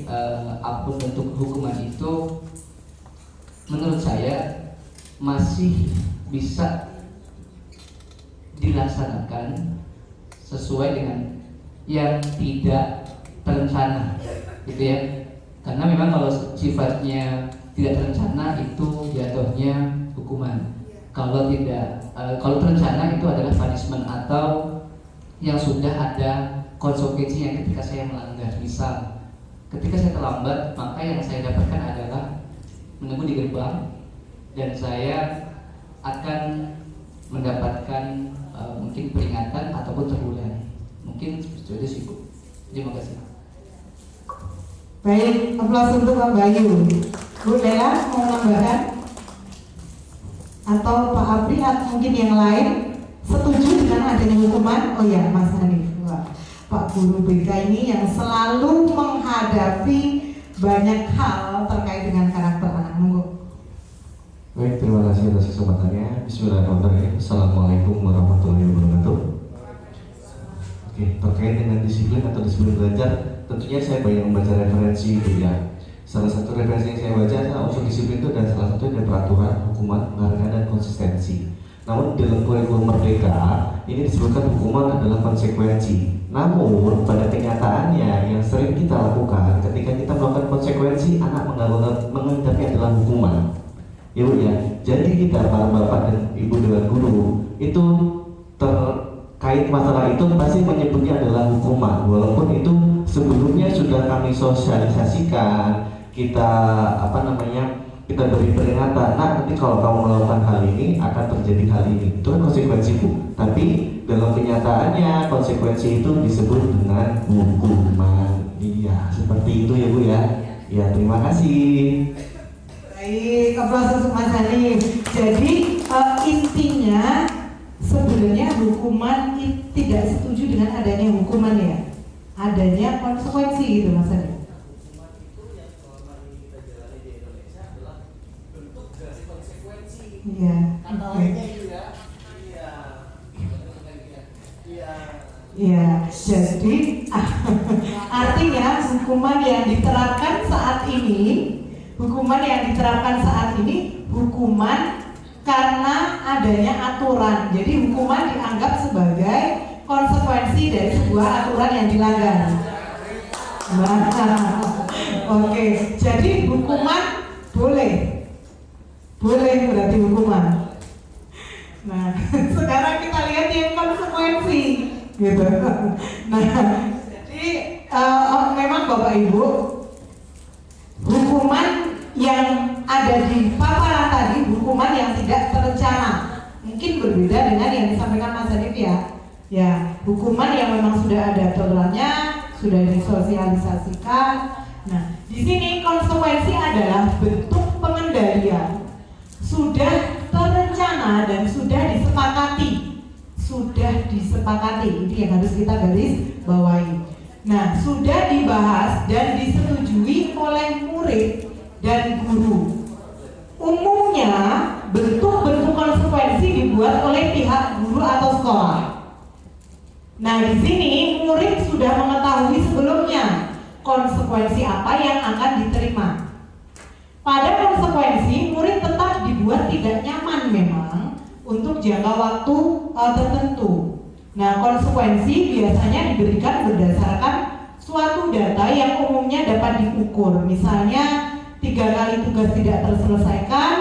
apapun bentuk hukuman itu menurut saya masih bisa dilaksanakan sesuai dengan yang tidak terencana, gitu ya. Karena memang kalau sifatnya tidak terencana itu jatuhnya hukuman. Kalau terencana itu adalah punishment atau yang sudah ada konsekuensinya ketika saya melanggar. Misal, ketika saya terlambat, maka yang saya dapatkan adalah menunggu di gerbang dan saya akan mendapatkan mungkin peringatan ataupun teguran. Mungkin seperti itu sih Bu. Terima kasih. Baik, aplaus untuk Pak Bayu. Bu Lela mau menambahkan? Atau Pak Apri atau mungkin yang lain setuju dengan adanya hukuman? Oh ya, Mas Hanif. Pak Guru BK ini yang selalu menghadapi banyak hal terkait dengan karakter anak. Monggo. Baik, terima kasih atas kesempatannya. Bismillahirrahmanirrahim. Assalamualaikum warahmatullahi wabarakatuh. Oke, terkait dengan disiplin atau disiplin belajar, tentunya saya banyak membaca referensi gitu ya. Salah satu referensi yang saya baca adalah unsur disiplin itu dan salah satu dari peraturan, hukuman, penghargaan dan konsistensi. Namun dalam kurikulum Merdeka ini disebutkan hukuman adalah konsekuensi. Namun pada kenyataannya yang sering kita lakukan ketika kita melakukan konsekuensi, anak menganggapnya adalah hukuman. Ibu ya, jadi kita para bapak dan ibu dengan guru itu terkait masalah itu pasti menyebutnya adalah hukuman, walaupun itu sebelumnya sudah kami sosialisasikan, kita kita beri peringatan, nah nanti kalau kamu melakukan hal ini akan terjadi hal ini. Itu kan konsekuensi, Bu. Tapi dalam kenyataannya konsekuensi itu disebut dengan hukuman. Iya, seperti itu ya, Bu ya. Ya, terima kasih. Baik, aplaus untuk Mas Hanif. Jadi intinya sebenarnya hukuman tidak setuju dengan adanya hukuman ya, adanya konsekuensi gitu Mas Hanif. Hukuman itu yang selama ini kita jalani di Indonesia adalah bentuk dari konsekuensi. Iya. Kata lainnya itu ya. Iya. Iya, jadi artinya hukuman yang diterapkan saat ini, hukuman karena adanya aturan. Jadi hukuman dianggap sebagai konsekuensi dari sebuah aturan yang dilanggar. Oke, jadi hukuman boleh berarti hukuman. Nah, sekarang kita lihat yang konsekuensi, gitu. Nah, jadi memang Bapak Ibu, hukuman yang ada di paparan tadi, hukuman yang tidak terencana, mungkin berbeda dengan yang disampaikan Mas Hanif ya. Ya, hukuman yang memang sudah ada aturannya, sudah disosialisasikan. Nah, di sini konsekuensi adalah bentuk pengendalian, sudah terencana dan sudah disepakati, ini yang harus kita garis bawahi. Nah, sudah dibahas dan disetujui oleh murid dan guru. Umumnya bentuk-bentuk konsekuensi dibuat oleh pihak guru atau sekolah. Nah, di sini murid sudah mengetahui sebelumnya konsekuensi apa yang akan diterima. Pada konsekuensi, murid tetap dibuat tidak nyaman memang untuk jangka waktu tertentu. Nah, konsekuensi biasanya diberikan berdasarkan suatu data yang umumnya dapat diukur. Misalnya 3 kali tugas tidak terselesaikan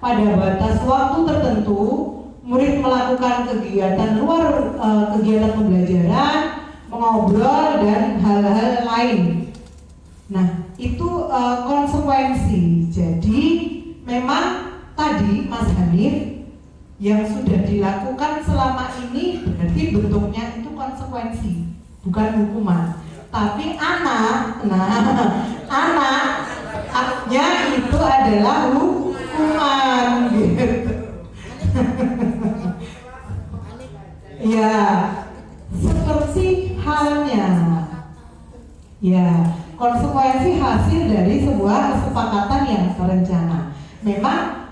pada batas waktu tertentu, murid melakukan kegiatan luar kegiatan pembelajaran, mengobrol dan hal-hal lain. Nah, itu konsekuensi. Jadi memang tadi Mas Hanif yang sudah dilakukan selama ini berarti bentuknya itu konsekuensi, bukan hukuman. Tapi anaknya itu adalah hukuman gitu. Ya, seperti halnya ya, konsekuensi hasil dari sebuah kesepakatan yang terencana. Memang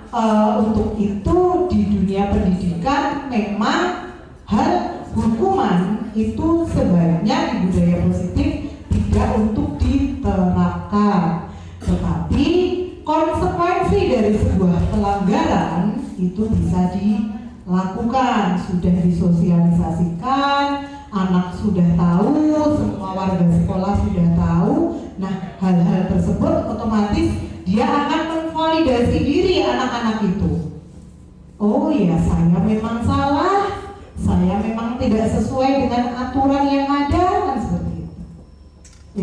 untuk itu di dunia pendidikan memang hal hukuman itu sebaiknya di budaya positif tidak untuk diterapkan. Tetapi konsekuensi dari sebuah pelanggaran itu bisa dilakukan, sudah disosialisasikan, anak sudah tahu, semua warga sekolah sudah tahu. Nah, hal-hal tersebut otomatis dia akan memvalidasi diri anak-anak itu. Oh ya, saya memang salah, saya memang tidak sesuai dengan aturan yang ada, kan seperti itu.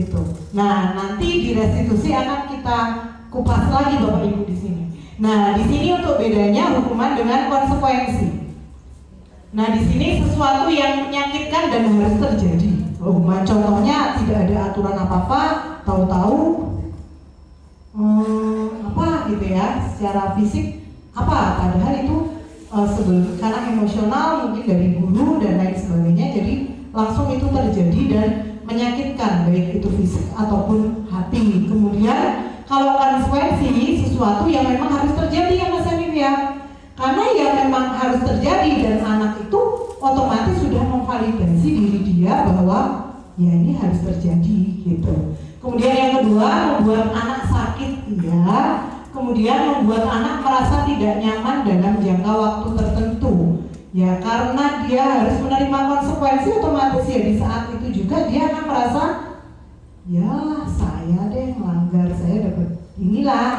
Itu. Nah, nanti di restitusi akan kita kupas lagi Bapak Ibu di sini. Nah, di sini untuk bedanya hukuman dengan konsekuensi. Nah, di sini sesuatu yang menyakitkan dan harus terjadi. Hukuman contohnya tidak ada aturan apa-apa, tahu-tahu gitu ya, secara fisik apa, padahal itu sebelum karena emosional mungkin dari guru dan lain sebagainya, jadi langsung itu terjadi dan menyakitkan baik itu fisik ataupun hati. Kemudian kalau konsekuensi sesuatu yang memang harus terjadi ya Mas Hanif ya, karena ya memang harus terjadi dan anak itu otomatis sudah memvalidasi diri dia bahwa ya ini harus terjadi gitu. Kemudian yang kedua, membuat anak sakit ya, kemudian membuat anak merasa tidak nyaman dalam jangka waktu tertentu ya, karena dia harus menerima konsekuensi, otomatis ya di saat itu juga dia akan merasa ya saya deh melanggar, saya dapat inilah,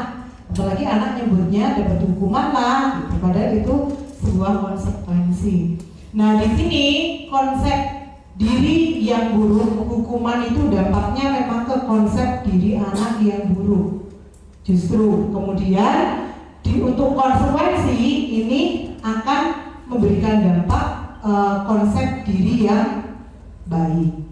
apalagi anak nyebutnya dapat hukuman lah gitu, padahal itu sebuah konsekuensi. Nah, di sini konsep diri yang buruk, hukuman itu dampaknya memang ke konsep diri anak yang buruk. Justru kemudian untuk konsekuensi ini akan memberikan dampak konsep diri yang baik.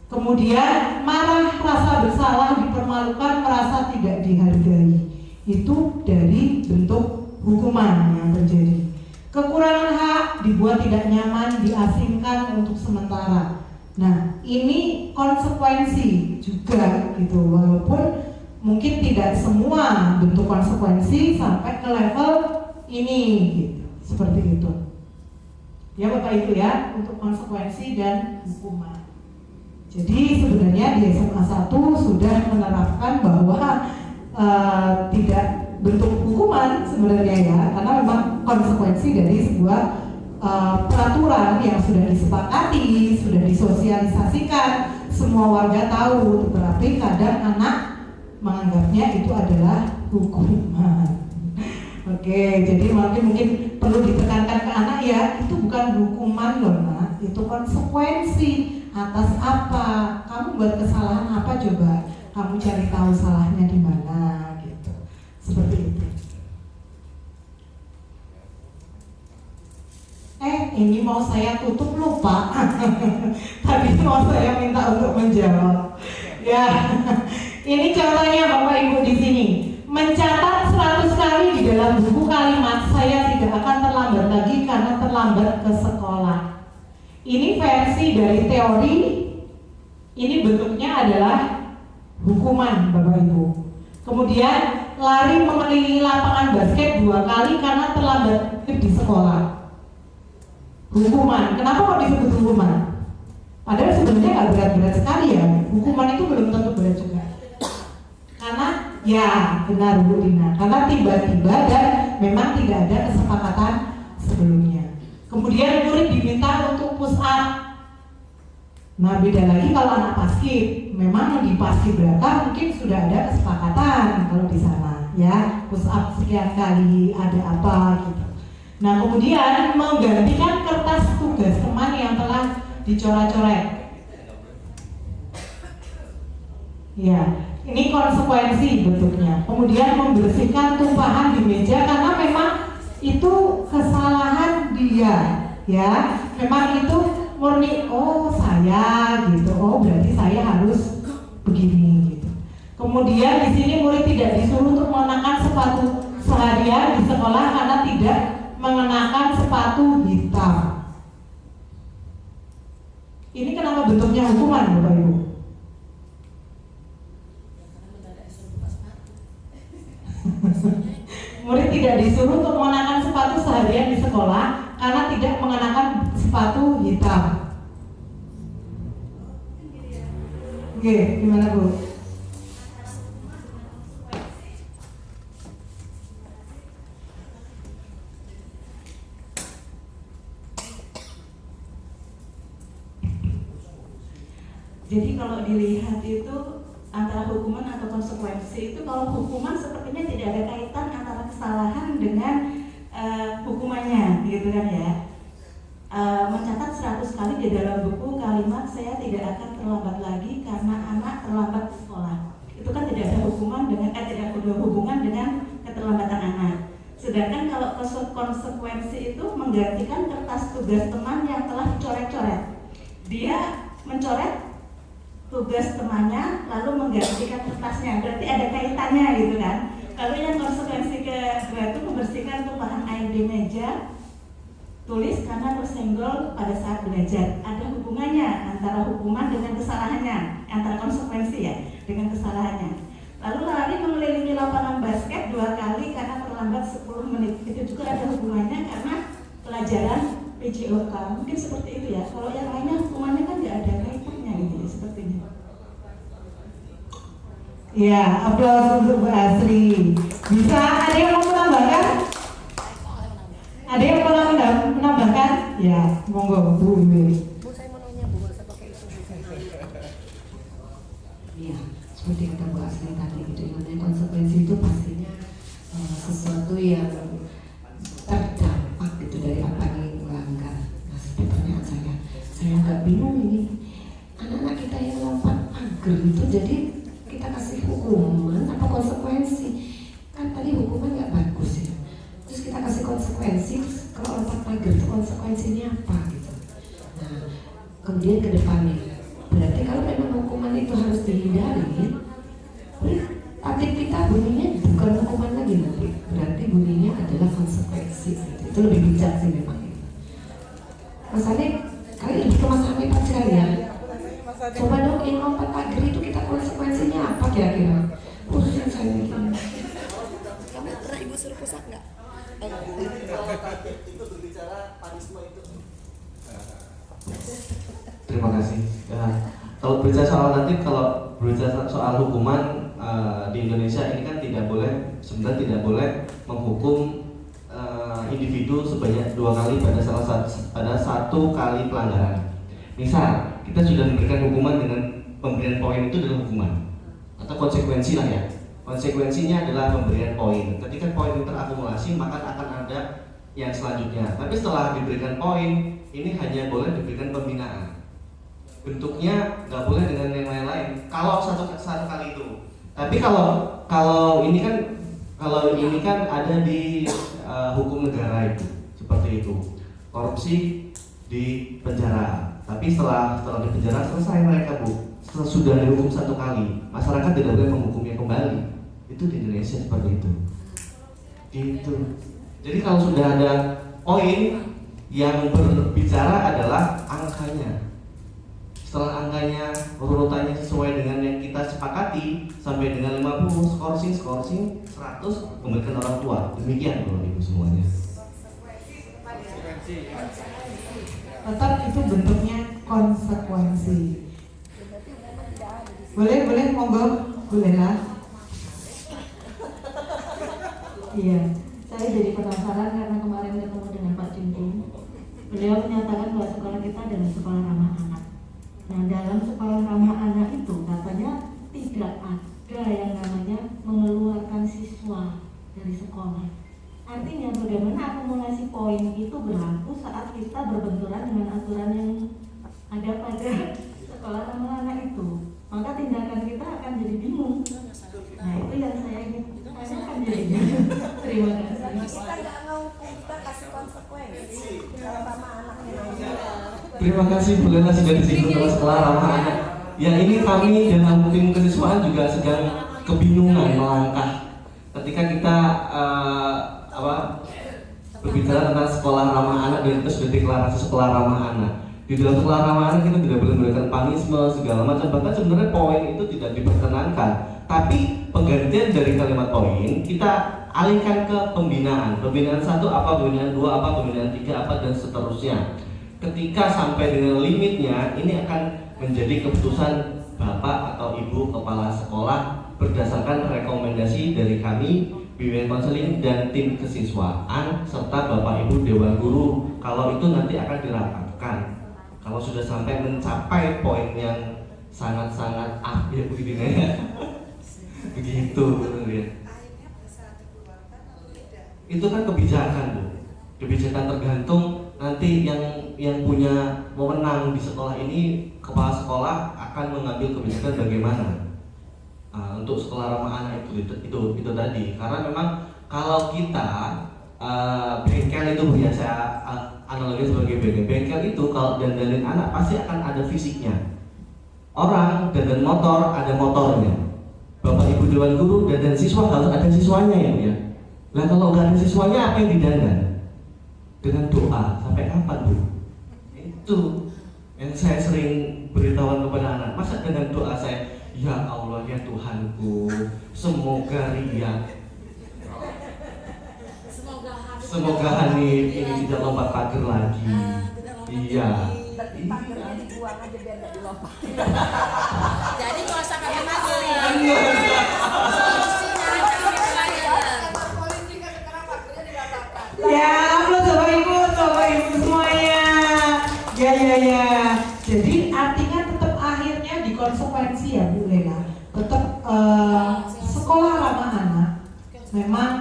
Kemudian marah, rasa bersalah, dipermalukan, merasa tidak dihargai. Itu dari bentuk hukuman yang terjadi. Kekurangan hak, dibuat tidak nyaman, diasingkan untuk sementara. Nah, ini konsekuensi juga gitu, walaupun mungkin tidak semua bentuk konsekuensi sampai ke level ini gitu. Seperti itu. Ya Bapak Ibu ya, untuk konsekuensi dan hukuman. Jadi sebenarnya di SMA 1 sudah menerapkan bahwa tidak bentuk hukuman sebenarnya ya, karena memang konsekuensi dari sebuah peraturan yang sudah disepakati, sudah disosialisasikan, semua warga tahu, tetapi kadang anak menganggapnya itu adalah hukuman. Oke, jadi mungkin perlu ditekankan ke anak ya, itu bukan hukuman loh nak, itu konsekuensi. Atas apa? Kamu buat kesalahan apa coba? Kamu cari tahu salahnya di mana gitu. Seperti itu. Ini mau saya tutup lupa. Tadi mau saya minta untuk menjawab. Ya. Ini contohnya Bapak Ibu di sini. Mencatat 100 kali di dalam buku kalimat saya tidak akan terlambat lagi karena terlambat ke sekolah. Ini versi dari teori, ini bentuknya adalah hukuman Bapak Ibu. Kemudian lari mengelilingi lapangan basket 2 kali karena terlambat di sekolah. Hukuman, kenapa kok disebut hukuman? Padahal sebenarnya nggak berat-berat sekali ya. Hukuman itu belum tentu berat juga. Karena ya benar Bu Dina, karena tiba-tiba dan memang tidak ada kesepakatan sebelumnya. Kemudian murid diminta untuk push up. Nah beda lagi kalau anak paskib, memang di paskibraka mungkin sudah ada kesepakatan kalau di sana ya, push up sekian kali, ada apa gitu. Nah kemudian menggantikan kertas tugas teman yang telah dicoret-coret. Ya, ini konsekuensi bentuknya. Kemudian membersihkan tumpahan di meja karena memang itu kesalahan dia, ya. Memang itu murni, oh saya gitu, oh berarti saya harus begini gitu. Kemudian di sini murid tidak disuruh untuk mengenakan sepatu seharian di sekolah karena tidak mengenakan sepatu hitam. Ini kenapa bentuknya hukuman Bapak Ibu? Murid tidak disuruh untuk mengenakan sepatu seharian di sekolah karena tidak mengenakan sepatu hitam. Oke, gimana Bu? Jadi kalau dilihat itu antara hukuman atau konsekuensi itu, kalau hukuman sepertinya tidak ada kaitan antara kesalahan dengan hukumannya, gitu kan ya. Mencatat 100 kali di dalam buku kalimat saya tidak akan terlambat lagi karena anak terlambat ke sekolah. Itu kan tidak ada hubungan dengan keterlambatan anak. Sedangkan kalau konsekuensi itu menggantikan kertas tugas teman yang telah dicoret-coret. Dia mencoret tugas temannya lalu menggantikan kertasnya, berarti ada kaitannya gitu kan. Kalau yang konsekuensi kedua itu membersihkan tumpahan air di meja, tulis karena tersenggol pada saat belajar. Ada hubungannya antara hukuman dengan kesalahannya, antara konsekuensi ya dengan kesalahannya. Lalu lari mengelilingi lapangan basket 2 kali karena terlambat 10 menit. Itu juga ada hubungannya karena pelajaran PJOK. Mungkin seperti itu ya. Kalau yang lainnya hukumannya kan nggak ada kaitannya gitu ya, sepertinya. Ya, aplaus untuk Bu Asri. Bisa ada yang mau menambahkan? Ada yang mau menambahkan? Ya, monggo Bu Iwi. Bu, saya mau nanya Bu, saya pakai itu. Iya, seperti kata Bu Asri tadi gitu, namanya konsekuensi itu pastinya sesuatu yang terdampak gitu dari apa yang melanggar. Nah, seperti pertanyaan saya agak bingung ini, anak-anak kita yang lompat pagar itu jadi kita kasih hukuman atau konsekuensi? Kan tadi hukuman nggak bagus ya. Terus kita kasih konsekuensi, kalau lompat pagar itu konsekuensinya apa gitu. Nah, kemudian ke depannya, berarti kalau memang hukuman itu harus dihindari, tatip kita bunyinya bukan hukuman lagi nanti, berarti bunyinya adalah konsekuensi. Itu lebih bijak sih memang. Mas Hanif, kali lebih ke Mas Hanif aja ya. Coba dong, yang lompat pagar itu kita konsekuensinya apa kira-kira? Khususnya saya ini. Kamu pernah ibu suruh pusat nggak? Itu berbicara panisme itu. Terima kasih. Kalau berbicara soal tatib, kalau berbicara soal hukuman di Indonesia ini kan sebenarnya tidak boleh menghukum individu sebanyak 2 kali pada satu kali pelanggaran. Misal kita sudah memberikan hukuman dengan pemberian poin, itu adalah hukuman atau konsekuensi lah ya. Konsekuensinya adalah pemberian poin. Ketika poin itu terakumulasi, maka akan ada yang selanjutnya. Tapi setelah diberikan poin, ini hanya boleh diberikan pembinaan. Bentuknya nggak boleh dengan yang lain-lain. Kalau satu kali itu. Tapi kalau ini kan ada di hukum negara itu seperti itu. Korupsi di penjara. Tapi setelah di penjara selesai mereka, Bu. Sudah dihukum 1 kali, masyarakat tidak boleh menghukumnya kembali. Itu di Indonesia seperti itu. Gitu. Jadi kalau sudah ada poin, yang berbicara adalah angkanya. Setelah angkanya urutannya sesuai dengan yang kita sepakati sampai dengan 50, skorsing 100 kembalikan orang tua. Demikian Bapak Ibu semuanya. Tetap itu bentuknya konsekuensi. Boleh monggo, boleh lah. Iya, saya jadi penasaran karena kemarin ketemu dengan Pak Cimpung. Beliau menyatakan bahwa sekolah kita adalah sekolah ramah anak. Nah, dalam sekolah ramah anak itu katanya tidak ada yang namanya mengeluarkan siswa dari sekolah. Artinya bagaimana akumulasi poin itu berlaku saat kita berbenturan dengan aturan yang ada pada sekolah ramah anak itu. Maka tindakan kita akan jadi bingung. Nah, itu yang saya ingin tanyakan jadinya. Terima kasih. Kita nggak mau, kita kasih konsekuensi dalam ramah anaknya. Terima kasih Bu Lena sudah disinggung tentang sekolah ramah anak. Ya, ini kami dan tim kesiswaan juga sedang kebingungan melangkah ketika kita berbicara tentang sekolah ramah anak dan kita sudah deklarasi sekolah ramah anak. Di dalam sekolah ramah anak kita tidak boleh memberikan panisme segala macam, bahkan sebenarnya poin itu tidak diperkenankan. Tapi penggantian dari kalimat poin kita alihkan ke pembinaan. Pembinaan 1 apa, pembinaan 2 apa, pembinaan 3 apa, dan seterusnya. Ketika sampai dengan limitnya, ini akan menjadi keputusan Bapak atau Ibu Kepala Sekolah berdasarkan rekomendasi dari kami, bimbingan konseling dan tim kesiswaan serta Bapak Ibu Dewan Guru. Kalau itu nanti akan dirapatkan. Kalau sudah sampai mencapai poin yang sangat-sangat ya begini ya. Begitu ya. Itu kan kebijakan, Bu. Kebijakan tergantung nanti yang punya wewenang di sekolah ini, kepala sekolah akan mengambil kebijakan bagaimana untuk sekolah ramah anak itu tadi. Karena memang kalau kita bengkel itu biasa analogi sebagai bengkel itu kalau dandanin anak pasti akan ada fisiknya. Orang dandan motor ada motornya. Bapak Ibu Dewan Guru dandan siswa harus ada siswanya ya, Bu ya. Nah kalau nggak ada siswanya apa yang didandan? Dengan doa. Sampai kapan, Bu? Itu yang saya sering beritahuan kepada anak. Masa dengan doa saya, ya Allah ya Tuhanku, semoga Ria, semoga Hanif ini tidak lompat pagar lagi. Iya. Berarti pagarnya dibuang aja biar nggak dilompat. Jadi nggak usah pakai pagar. Ya, upload Bapak Ibu semuanya. Ya. Jadi artinya tetap akhirnya di konsekuensi ya Bu Lena. Tetap sekolah ramah anak memang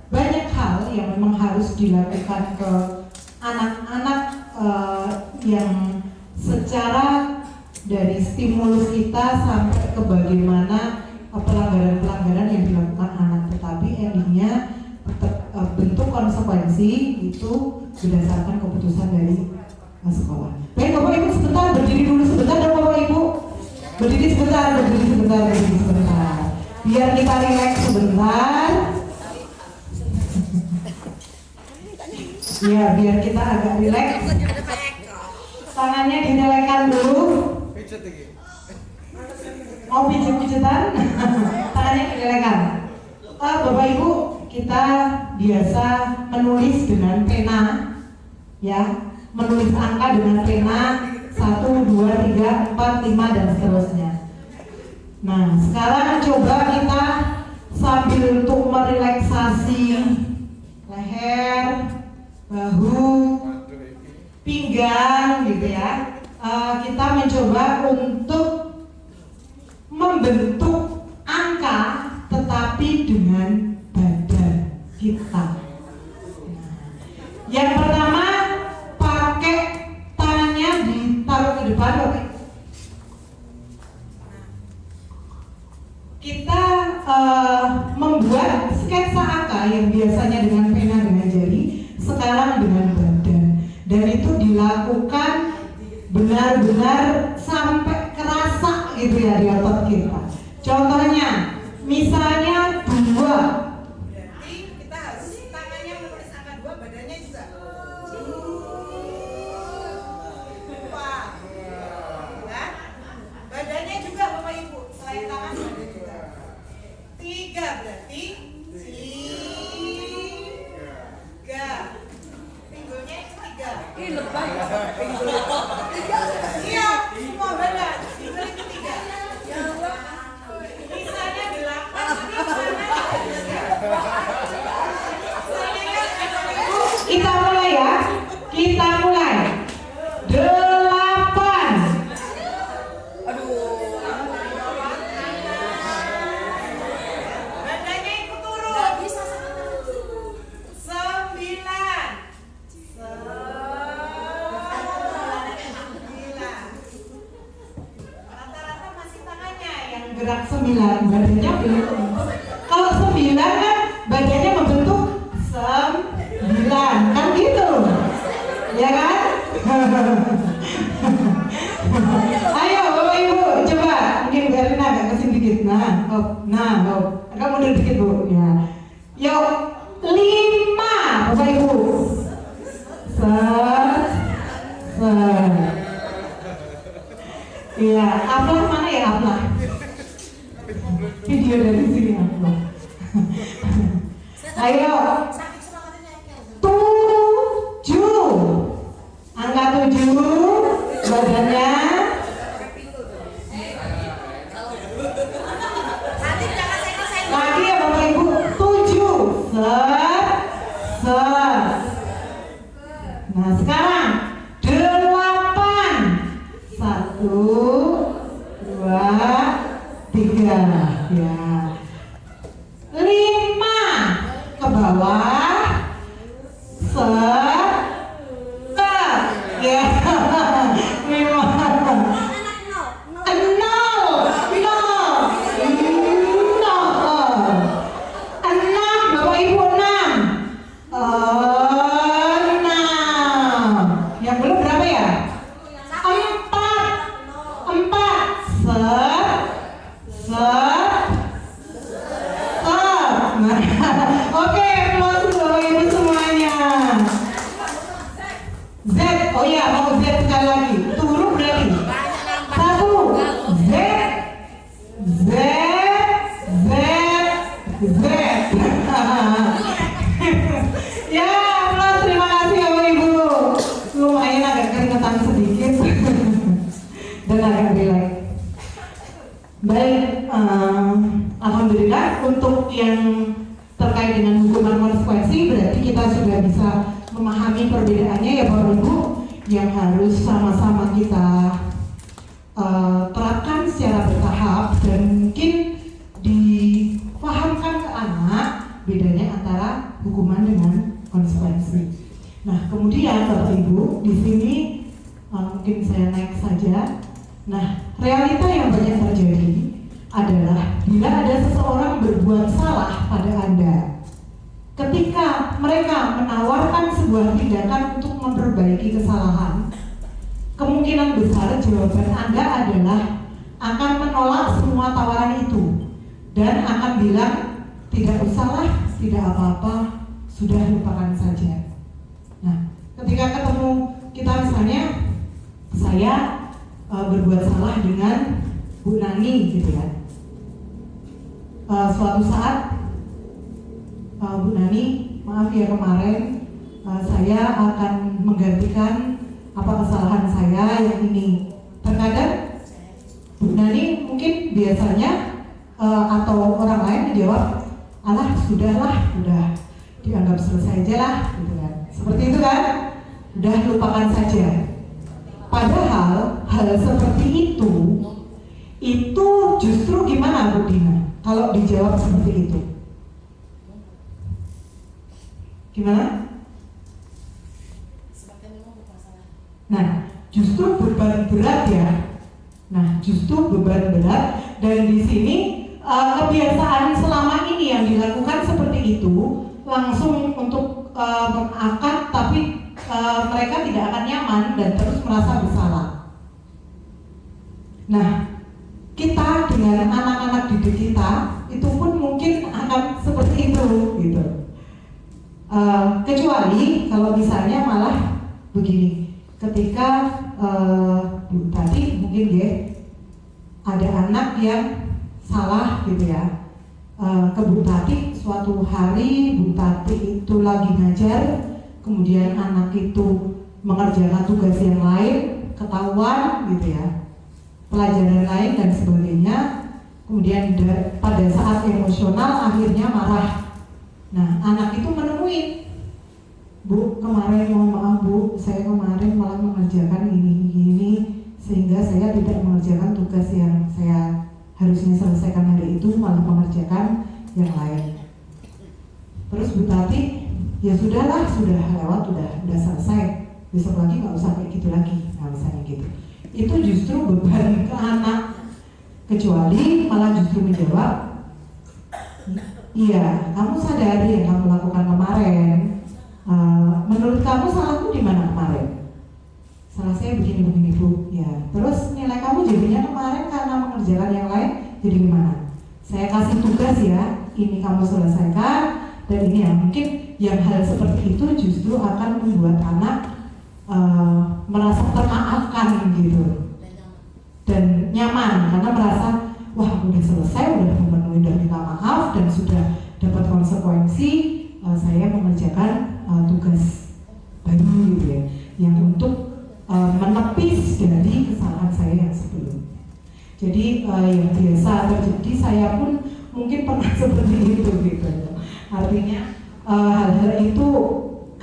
banyak hal yang memang harus dilakukan ke anak-anak yang secara dari stimulus kita sampai ke bagaimana pelanggaran-pelanggaran yang dilakukan anak, tetapi endingnya bentuk konsekuensi itu berdasarkan keputusan dari sekolah. Baik Bapak Ibu, sebentar berdiri dulu sebentar dong Bapak Ibu. Berdiri sebentar. Biar kita rileks sebentar. Ya, biar kita agak rileks. Tangannya direlakan dulu. Mau pijet-pijetan? Tangannya direlakan. Bapak Ibu, kita biasa menulis dengan pena, ya, menulis angka dengan pena 1, 2, 3, 4, 5 dan seterusnya. Nah, sekarang coba kita sambil untuk merelaksasi leher, bahu, pinggang, gitu ya. Kita mencoba untuk membentuk angka, tetapi dengan badan kita. Nah, yang pertama pakai tangannya ditaruh ke depan, Bapak. Kita membuat sketsa angka yang biasanya dengan pena dengan jari, sekarang dengan badan, dan itu dilakukan benar-benar sampai kerasa gitu ya di otot kita. Contohnya, misalnya 2. Berarti kita harus tangannya menulis angka 2, badannya juga 2. Nah, badannya juga Bapak Ibu, selain tangan badan juga 3, berarti 3. Pinggulnya itu 3. Ini lebay ya pinggul. Iya, semua badan. Pinggul itu 3. Misalnya 8, kita mulai ya. Kita mulai. 8. Aduh. Badannya ikut turun. 9. Rata-rata masih tangannya yang gerak 9, badannya belum. Kalau 9 kan badannya membentuk 9, kan gitu, ya kan? Ayo Bapak Ibu, coba mungkin biar Rina agak kesini dikit. Agak mundur dikit Bu. Ya, yuk 5 Bapak Ibu. Iya, Aflah mana ya Aflah? Video dari sini Aflah. Ayo 7. Angka 7, badannya lagi ya Bapak Ibu. 7. Nah sekarang 8. 1, 2, 3. Ya. 5 ke bawah. Ya. 5. 6 Bapak Ibu. 6. Yang belum berapa ya? 4. Oke, close Bapak Ibu semuanya. Z, oh ya mau Z sekali lagi. Turun berarti 1. Z. Ya, plus terima kasih Bapak Ibu. Lumayan agak keringetan sedikit dan agak rileks. Baik, alhamdulillah untuk yang terkait dengan hukuman konsekuensi berarti kita sudah bisa memahami perbedaannya ya Bapak Ibu, yang harus sama-sama kita terapkan secara bertahap dan mungkin dipahamkan ke anak bedanya antara hukuman dengan konsekuensi. Nah kemudian Bapak Ibu di sini mungkin saya naik saja. Nah realita yang banyak terjadi adalah bila ada seseorang berbuat salah pada Anda, ketika mereka menawarkan sebuah tindakan untuk memperbaiki kesalahan, kemungkinan besar jawaban Anda adalah akan menolak semua tawaran itu dan akan bilang, tidak usahlah, tidak apa-apa, sudah lupakan saja. Nah, ketika ketemu kita misalnya, saya berbuat salah dengan Bu Nani gitu ya. Suatu saat Bu Nani, maaf ya kemarin saya akan menggantikan apa kesalahan saya yang ini. Terkadang Bu Nani mungkin biasanya atau orang lain menjawab, alah sudahlah, udah dianggap selesai aja lah gitu kan. Seperti itu kan, udah lupakan saja. Padahal hal seperti itu justru gimana Bu Dina kalau dijawab seperti itu? Gimana? Nah, justru beban berat ya. Nah, justru beban berat, dan di sini kebiasaan selama ini yang dilakukan seperti itu langsung untuk mengangkat, tapi mereka tidak akan nyaman dan terus merasa bersalah. Nah, kita dengan anak-anak didik kita itu pun mungkin akan seperti itu gitu. Kecuali kalau misalnya malah begini, ketika tadi mungkin ya ada anak yang salah gitu ya, ke Bu Tati suatu hari Bu Tati itu lagi ngajar, kemudian anak itu mengerjakan tugas yang lain, ketahuan gitu ya, pelajaran lain dan sebagainya, kemudian pada saat emosional akhirnya marah. Nah, anak itu menemui, Bu, kemarin mohon maaf Bu, saya kemarin malah mengerjakan ini sehingga saya tidak mengerjakan tugas yang saya harusnya selesaikan hari itu, malah mengerjakan yang lain. Terus Bu Tati, ya sudahlah, sudah lewat, udah selesai, besok lagi nggak usah kayak gitu lagi, nah misalnya gitu. Itu justru beban ke anak, kecuali malah justru menjawab, iya, kamu sadari yang kamu lakukan kemarin. Menurut kamu salahku di mana kemarin? Salah saya begini Bu. Ya. Terus nilai kamu jadinya kemarin karena mengerjakan yang lain jadi gimana? Saya kasih tugas ya, ini kamu selesaikan dan ini ya. Mungkin yang hal seperti itu justru akan membuat anak merasa termaafkan gitu dan nyaman karena merasa wah udah selesai, udah memenuhi dan minta maaf dan sudah dapat konsekuensi, saya mengerjakan tugas baru gitu ya, yang untuk menepis dari kesalahan saya yang sebelumnya. Jadi yang biasa terjadi, saya pun mungkin pernah seperti itu gitu. Artinya hal-hal itu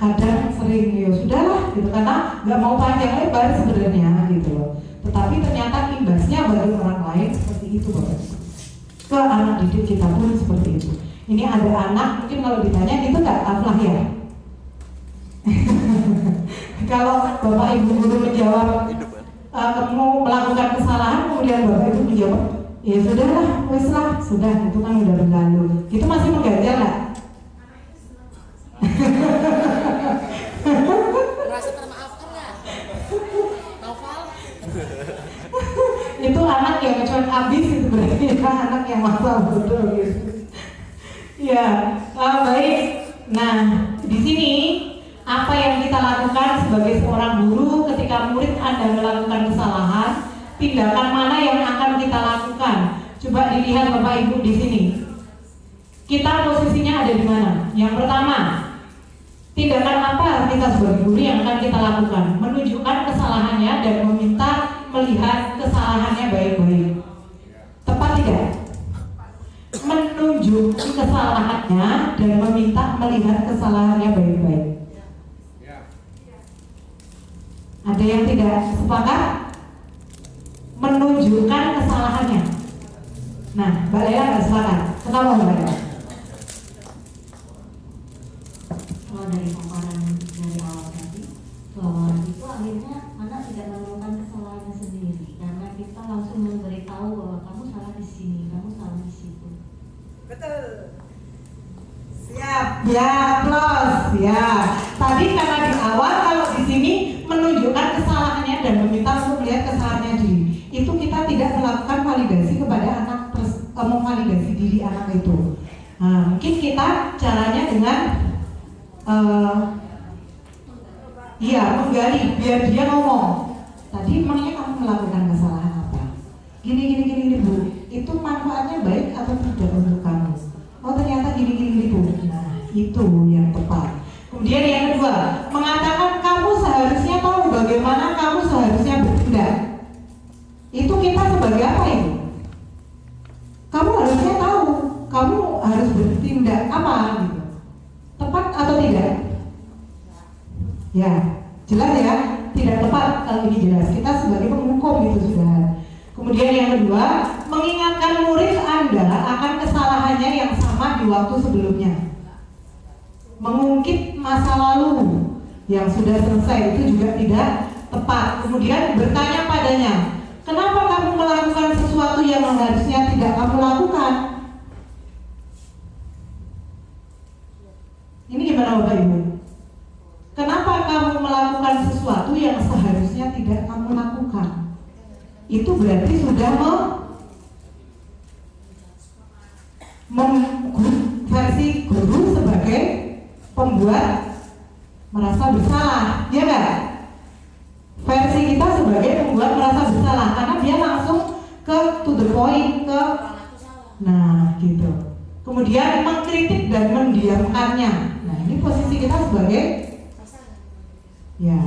kadang sering ya sudahlah gitu, karena nggak mau panjang lebar sebenarnya gitu loh. Tetapi ternyata imbasnya bagi orang lain seperti itu Bapak. Ke anak didik kita pun seperti itu. Ini ada anak mungkin kalau ditanya itu nggak aflah ya. Kalau Bapak Ibu guru menjawab kamu melakukan kesalahan, kemudian Bapak Ibu menjawab ya sudahlah, wes lah, sudah itu kan udah berlalu. Itu masih mengganjal nggak? Merasa termaafkan nggak? Novel? Itu anak yang cuman abis itu berarti anak yang masa bodoh gitu. Ya, baik. Nah, di sini apa yang kita lakukan sebagai seorang guru ketika murid Anda melakukan kesalahan, tindakan mana yang akan kita lakukan? Coba dilihat Bapak Ibu di sini. Kita posisinya ada di mana? Yang pertama, tindakan apa kita sebagai guru yang akan kita lakukan? Menunjukkan kesalahannya dan meminta melihat kesalahannya baik-baik. Tepat tidak? Menunjuk kesalahannya dan meminta melihat kesalahannya baik-baik. Ada yang tidak sepakat? Menunjukkan kesalahannya. Nah, Mbak Lela nggak sepakat. Kenapa Mbak Lela? Kalau dari paparan dari awal tadi, itu akhirnya anak tidak menemukan kesalahannya sendiri karena kita langsung memberitahu bahwa kamu salah di sini, kamu salah di situ. Betul. Siap, ya, plus, ya. Tadi karena di awal kalau di sini menunjukkan kesalahannya dan meminta untuk melihat kesalahannya diri, itu kita tidak melakukan validasi kepada anak, memvalidasi diri anak itu. Nah, mungkin kita caranya dengan menggali biar dia ngomong. Tadi emangnya kamu melakukan kesalahan apa? Gini Bu. Itu manfaatnya baik atau tidak untuk kamu? Oh ternyata gini Bu. Nah itu yang tepat. Kemudian yang kedua, mengatakan kamu seharusnya tahu bagaimana kamu seharusnya bertindak. Itu kita sebagai apa itu? Kamu harusnya tahu kamu harus bertindak apa gitu. Tepat atau tidak? Ya, jelas ya. Tidak tepat kalau ini jelas. Kita sebagai penghukum itu sudah. Kemudian yang kedua, mengingatkan murid Anda akan kesalahannya yang sama di waktu sebelumnya. Mengungkit masa lalu yang sudah selesai itu juga tidak tepat. Kemudian bertanya padanya, kenapa kamu melakukan sesuatu yang harusnya tidak kamu lakukan? Ini gimana Bapak Ibu? Kenapa kamu melakukan sesuatu yang seharusnya tidak kamu lakukan? Itu berarti sudah versi guru sebagai pembuat merasa bersalah, ya kan? Versi kita sebagai pembuat merasa bersalah karena dia langsung ke to the point, nah gitu. Kemudian mengkritik dan mendiamkannya. Nah ini posisi kita sebagai ya.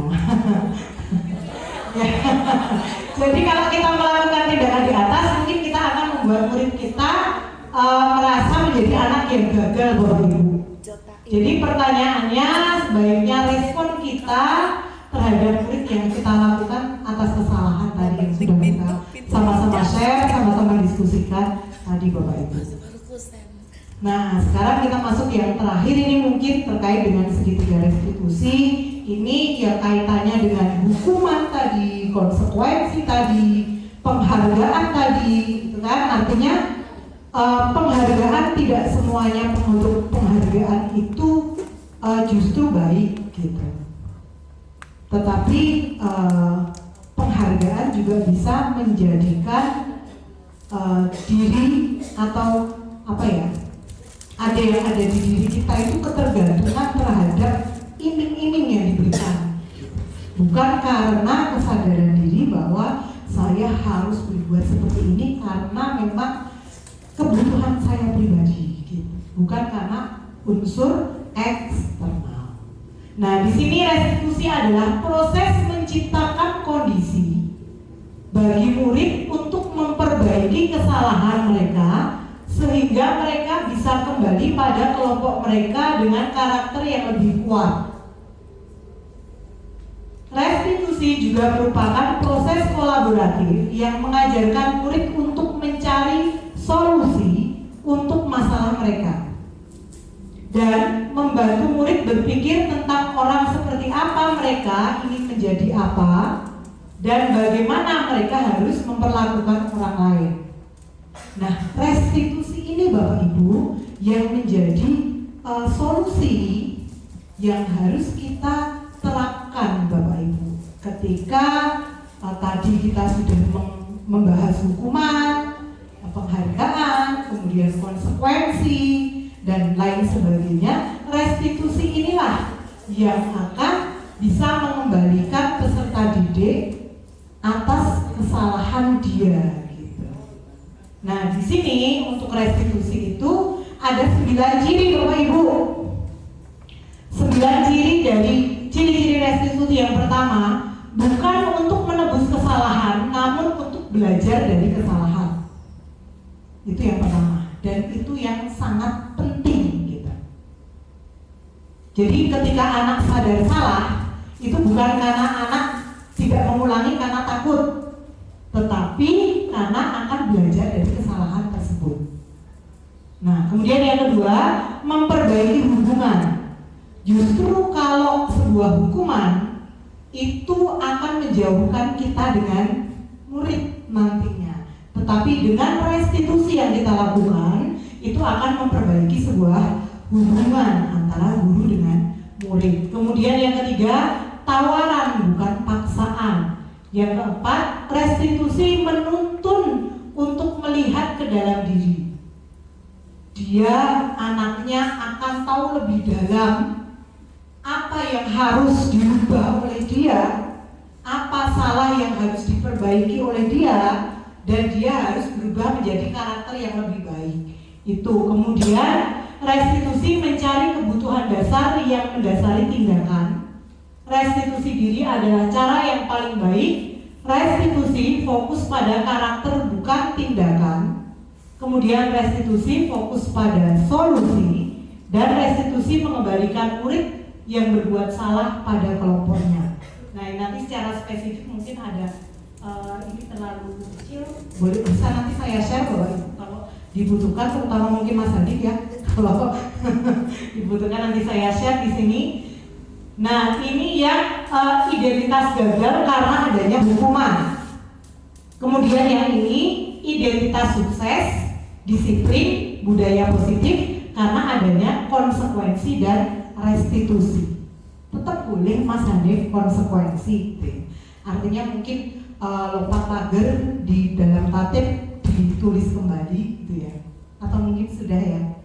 Ya. Jadi kalau kita melakukan tindakan di atas, mungkin kita akan membuat murid kita merasa menjadi anak yang gagal, Bapak Ibu. Jadi pertanyaannya, sebaiknya respon kita terhadap murid yang kita lakukan atas kesalahan tadi yang sudah kita sama-sama share, sama-sama diskusikan tadi, Bapak Ibu. Nah, sekarang kita masuk yang terakhir, ini mungkin terkait dengan segitiga restitusi. Ini ya kaitannya dengan hukuman tadi, konsekuensi tadi, penghargaan tadi, gitu kan? Artinya penghargaan tidak semuanya untuk penghargaan itu justru baik, gitu. Tetapi penghargaan juga bisa menjadikan diri atau apa ya? Ada yang ada di diri kita itu ketergantungan terhadap iming-iming yang diberikan, bukan karena kesadaran diri bahwa saya harus berbuat seperti ini karena memang kebutuhan saya pribadi, gitu. Bukan karena unsur eksternal. Nah, di sini restitusi adalah proses menciptakan kondisi bagi murid untuk memperbaiki kesalahan mereka sehingga mereka bisa kembali pada kelompok mereka dengan karakter yang lebih kuat. Restitusi juga merupakan proses kolaboratif yang mengajarkan murid untuk mencari solusi untuk masalah mereka dan membantu murid berpikir tentang orang seperti apa mereka ingin menjadi apa dan bagaimana mereka harus memperlakukan orang lain. Nah, restitusi ini Bapak Ibu yang menjadi solusi yang harus kita terapkan Bapak Ibu. Ketika tadi kita sudah membahas hukuman, penghargaan, kemudian konsekuensi dan lain sebagainya, restitusi inilah yang akan bisa mengembalikan peserta didik atas kesalahan dia. Nah, di sini untuk restitusi itu ada 9 ciri Bapak Ibu. 9 ciri dari ciri-ciri restitusi yang pertama, bukan untuk menebus kesalahan, namun untuk belajar dari kesalahan. Itu yang pertama, dan itu yang sangat penting gitu. Jadi ketika anak sadar salah, itu bukan karena anak tidak mengulangi karena takut, tetapi karena akan belajar dari kesalahan tersebut. Nah, kemudian yang kedua, memperbaiki hubungan. Justru kalau sebuah hukuman itu akan menjauhkan kita dengan murid nantinya. Tapi dengan restitusi yang kita lakukan, itu akan memperbaiki sebuah hubungan antara guru dengan murid. Kemudian yang ketiga, tawaran bukan paksaan. Yang keempat, restitusi menuntun untuk melihat ke dalam diri. Dia, anaknya akan tahu lebih dalam apa yang harus diubah oleh dia, apa salah yang harus diperbaiki oleh dia, dan dia harus berubah menjadi karakter yang lebih baik. Itu. Kemudian restitusi mencari kebutuhan dasar yang mendasari tindakan. Restitusi diri adalah cara yang paling baik. Restitusi fokus pada karakter bukan tindakan. Kemudian restitusi fokus pada solusi. Dan restitusi mengembalikan murid yang berbuat salah pada kelompoknya. Nah, nanti secara spesifik mungkin ada ini terlalu kecil, boleh bisa nanti saya share kalau dibutuhkan, terutama mungkin Mas Hanif ya, kalau dibutuhkan nanti saya share di sini. Nah, ini yang identitas gagal karena adanya hukuman. Kemudian yang ini identitas sukses, disiplin, budaya positif karena adanya konsekuensi dan restitusi. Tetap boleh Mas Hanif konsekuensi. Artinya mungkin lompat pagar di dalam tatib ditulis kembali gitu ya, atau mungkin sudah ya.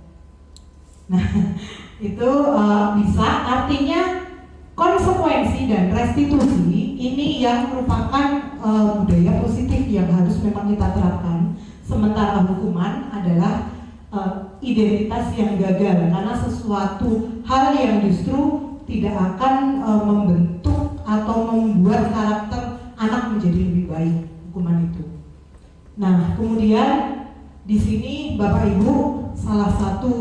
Nah itu bisa, artinya konsekuensi dan restitusi ini yang merupakan budaya positif yang harus memang kita terapkan. Sementara hukuman adalah identitas yang gagal karena sesuatu hal yang justru tidak akan membentuk atau membuat karakter anak menjadi lebih baik, hukuman itu. Nah, kemudian di sini Bapak Ibu, salah satu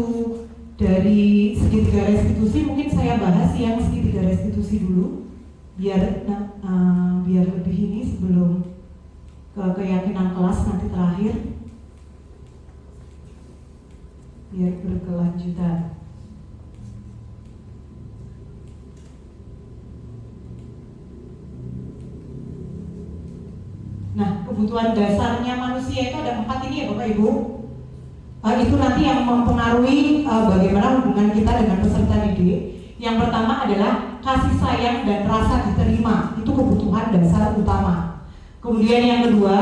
dari segitiga restitusi mungkin saya bahas yang segitiga restitusi dulu, biar lebih ini sebelum ke keyakinan kelas nanti terakhir, biar berkelanjutan. Nah, kebutuhan dasarnya manusia itu ada 4 ini ya Bapak Ibu. Itu nanti yang mempengaruhi bagaimana hubungan kita dengan peserta didik. Yang pertama adalah kasih sayang dan rasa diterima. Itu kebutuhan dasar utama. Kemudian yang kedua,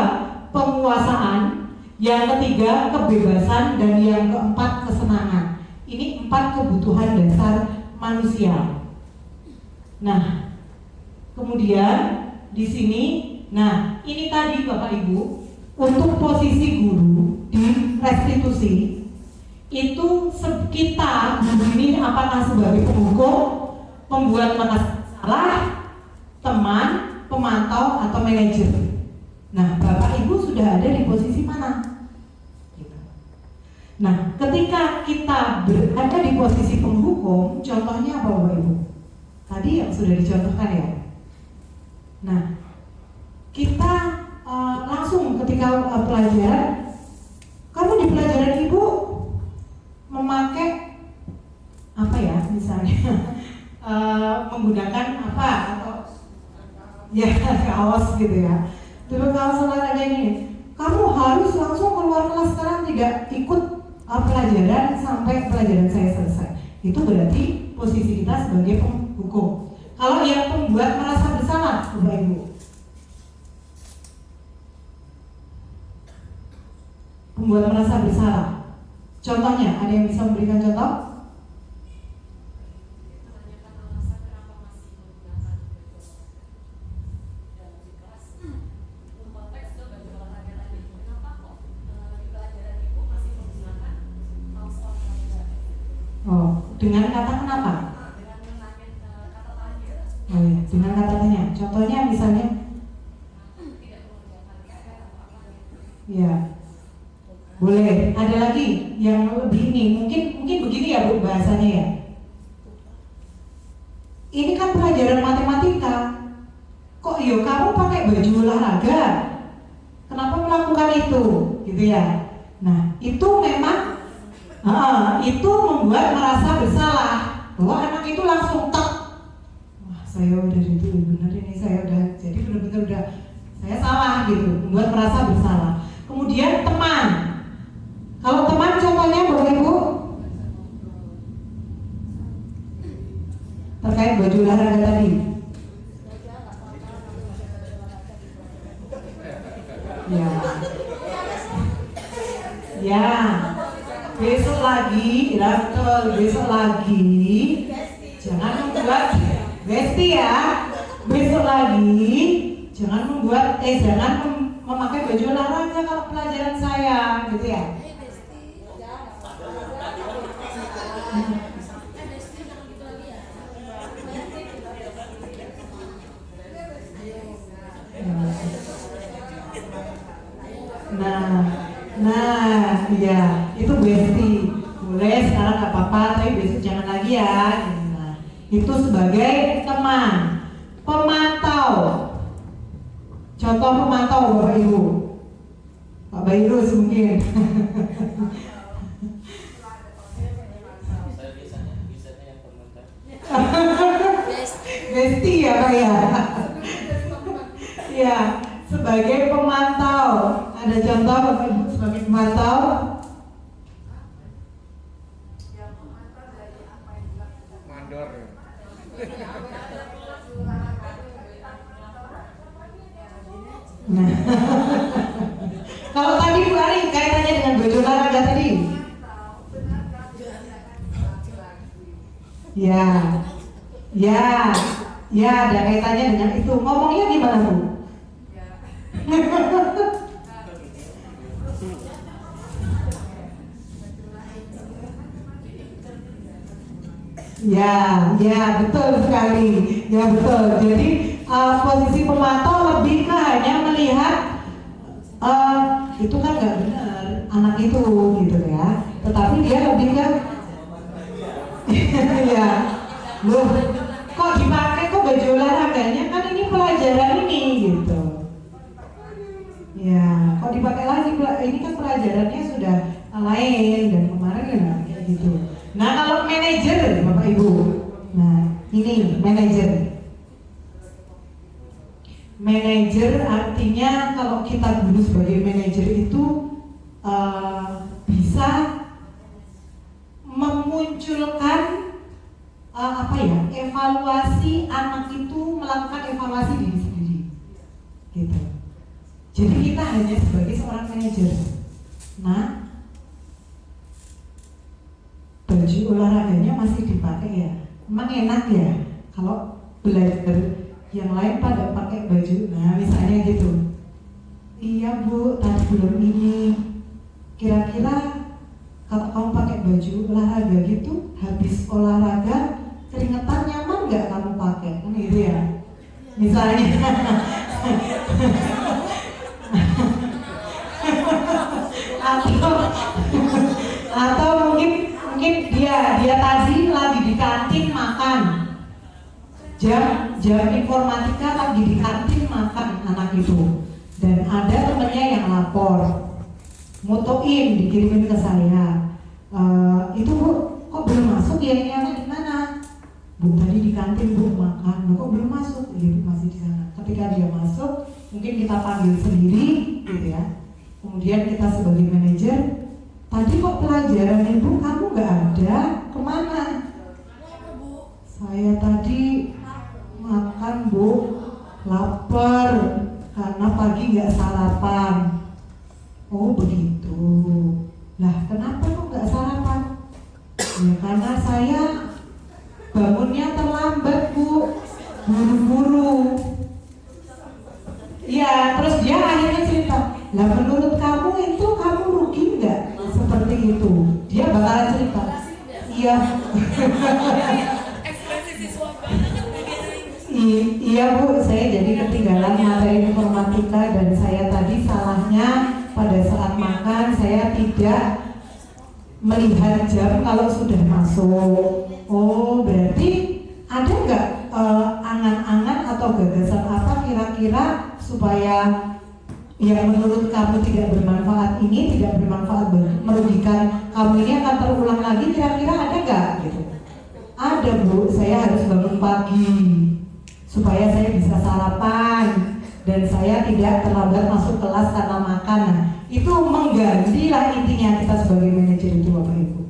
penguasaan. Yang ketiga, kebebasan. Dan yang keempat, kesenangan. Ini 4 kebutuhan dasar manusia. Nah, kemudian di sini, nah ini tadi Bapak Ibu, untuk posisi guru di restitusi itu kita ini apakah sebagai penghukum, pembuat merasa salah, teman, pemantau, atau manajer. Nah, Bapak Ibu sudah ada di posisi mana? Nah, ketika kita berada di posisi penghukum, contohnya apa Bapak Ibu? Tadi yang sudah dicontohkan ya. Nah, kita langsung ketika pelajaran, kamu di pelajaran Ibu memakai apa ya, misalnya menggunakan apa atau ya kaos gitu ya. Terus kaos olahraga ini, kamu harus langsung keluar kelas sekarang, tidak ikut pelajaran sampai pelajaran saya selesai. Itu berarti posisi kita sebagai penghukum. Kalau yang pembuat merasa bersalah, Bapak Ibu, pembuat merasa bersalah. Contohnya, ada yang bisa memberikan contoh? Oh, dengan kata kenapa? Oh ya, dengan kata tanya. Contohnya misalnya, ya. Boleh, ada lagi yang lebih ini, mungkin begini ya Bu bahasanya ya. Ini kan pelajaran matematika. Kok yo kamu pakai baju olahraga? Kenapa melakukan itu? Gitu ya. Nah, itu memang itu membuat merasa bersalah. Bahwa anak itu langsung tak, wah saya udah itu bener ini, saya udah jadi benar-benar udah saya salah gitu, membuat merasa bersalah. Kemudian baju olahraga tadi? Ya. Ya. Besok lagi, ya betul, besok lagi. Jangan membuat Besti ya. Besok lagi jangan memakai baju olahraga kalau pelajaran saya, gitu ya. Nah, iya, itu Besti. Boleh sekarang nggak apa-apa, tapi besok jangan lagi ya. Nah, itu sebagai teman, pemantau. Contoh pemantau Bapak Ibu. Pak Bairus mungkin. Besti ya Pak ya. Ya, sebagai pemantau. Ada contoh Bapak Ibu sebagai pemantau? Mandor. Nah, kalau tadi Bu Ari kaitannya dengan baju olahraga tadi? Ya, ada kaitannya dengan itu. Ngomongnya gimana Bu? Ya, betul sekali. Ya betul. Jadi posisi pemantau lebih ke hanya melihat itu kan nggak benar anak itu gitu ya. Tetapi dia lebih ke ya, loh kok dipakai kok baju olahraganya kan ini pelajaran ini gitu. Ya, kok dipakai lagi ini kan pelajarannya sudah lain dan kemarin ya kayak gitu. Nah kalau manajer Bapak Ibu, nah ini manajer artinya kalau kita dulu sebagai manajer itu bisa memunculkan evaluasi anak itu melakukan evaluasi diri sendiri, gitu. Jadi kita hanya sebagai seorang manajer. Nah, baju olahraganya masih dipakai ya, emang enak ya kalau belajar yang lain pada pakai baju, nah misalnya gitu. Iya Bu, tadi belum ini. Kira-kira kalau kamu pakai baju olahraga gitu, habis olahraga keringetan nyaman nggak kamu pakai? Kan gitu ya. Misalnya. atau mungkin dia tadi lagi di kantin makan. Jam informatika lagi di kantin makan anak itu. Dan ada temennya yang lapor, motoin dikirimin ke saya. Itu Bu, kok belum masuk ya ini anak di mana? Bu, tadi di kantin Bu makan, kok belum masuk? Iya Bu, masih di sana. Ketika dia masuk, mungkin kita panggil sendiri, gitu ya. Kemudian kita sebagai manajer, tadi kok pelajaran Ibu kamu nggak ada, kemana? Saya tadi makan Bu, lapar karena pagi nggak sarapan. Oh begitu. Lah kenapa kok nggak sarapan? Ya karena saya bangunnya terlambat Bu, buru-buru. Ya terus dia akhirnya cerita, lah menurut kamu itu kamu rugi nggak seperti itu? Dia bakalan cerita, iya. Iya Bu, saya jadi ketinggalan materi informatika dan saya tadi salahnya pada saat makan saya tidak melihat jam kalau sudah masuk. Oh berarti ada nggak angan-angan atau gagasan apa kira-kira supaya yang menurut kamu tidak bermanfaat ini, tidak bermanfaat merugikan kamu ini akan terulang lagi, kira-kira ada nggak gitu? Ada Bu, saya harus bangun pagi supaya saya bisa sarapan dan saya tidak terlambat masuk kelas karena makan. Nah, itu menggantilah intinya kita sebagai manajer itu Bapak Ibu.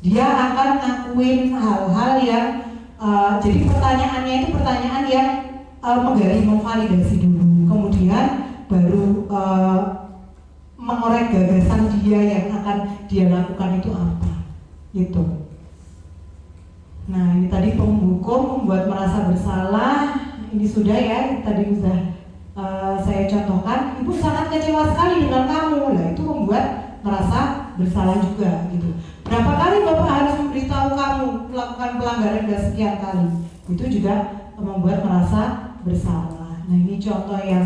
Dia akan ngakuin hal-hal yang Jadi pertanyaannya itu pertanyaan yang menggali, memvalidasi dulu, kemudian baru mengorek gagasan dia yang akan dia lakukan itu apa, gitu. Nah ini tadi penghukum membuat merasa bersalah, ini sudah ya, tadi sudah saya contohkan. Ibu sangat kecewa sekali dengan kamu, lah itu membuat merasa bersalah juga, gitu. Berapa kali Bapak harus memberitahu kamu melakukan pelanggaran dan sekian kali, itu juga membuat merasa bersalah. Nah ini contoh yang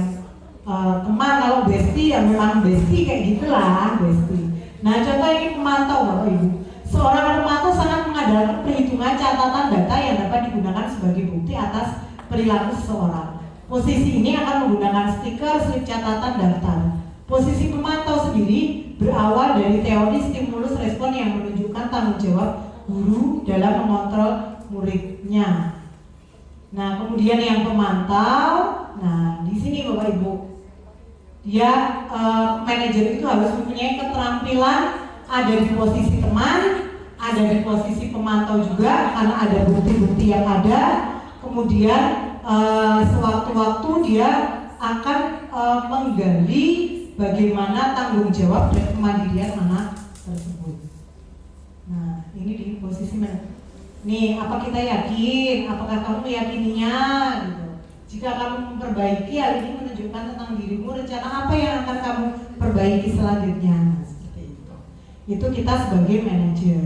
teman, kalau bestie ya memang bestie kayak gitulah bestie. Nah contoh ini pemantau Bapak Ibu. Seorang pemantau sangat mengandalkan perhitungan catatan data yang dapat digunakan sebagai bukti atas perilaku seseorang. Posisi ini akan menggunakan stiker, slip catatan, daftar. Posisi pemantau sendiri berawal dari teori stimulus respon yang menunjukkan tanggung jawab guru dalam mengontrol muridnya. Nah, kemudian yang pemantau, nah di sini Bapak Ibu, dia manajer itu harus mempunyai keterampilan ada di posisi teman, ada di posisi pemantau juga, karena ada bukti-bukti yang ada. Kemudian sewaktu-waktu dia akan menggali bagaimana tanggung jawab dan kemandirian anak tersebut. Nah, ini di posisi mana? Nih, apa kita yakin? Apakah kamu meyakininya? Gitu. Jika kamu memperbaiki, hal ini menunjukkan tentang dirimu, rencana apa yang akan kamu perbaiki selanjutnya. Nah, seperti itu. Itu kita sebagai manajer.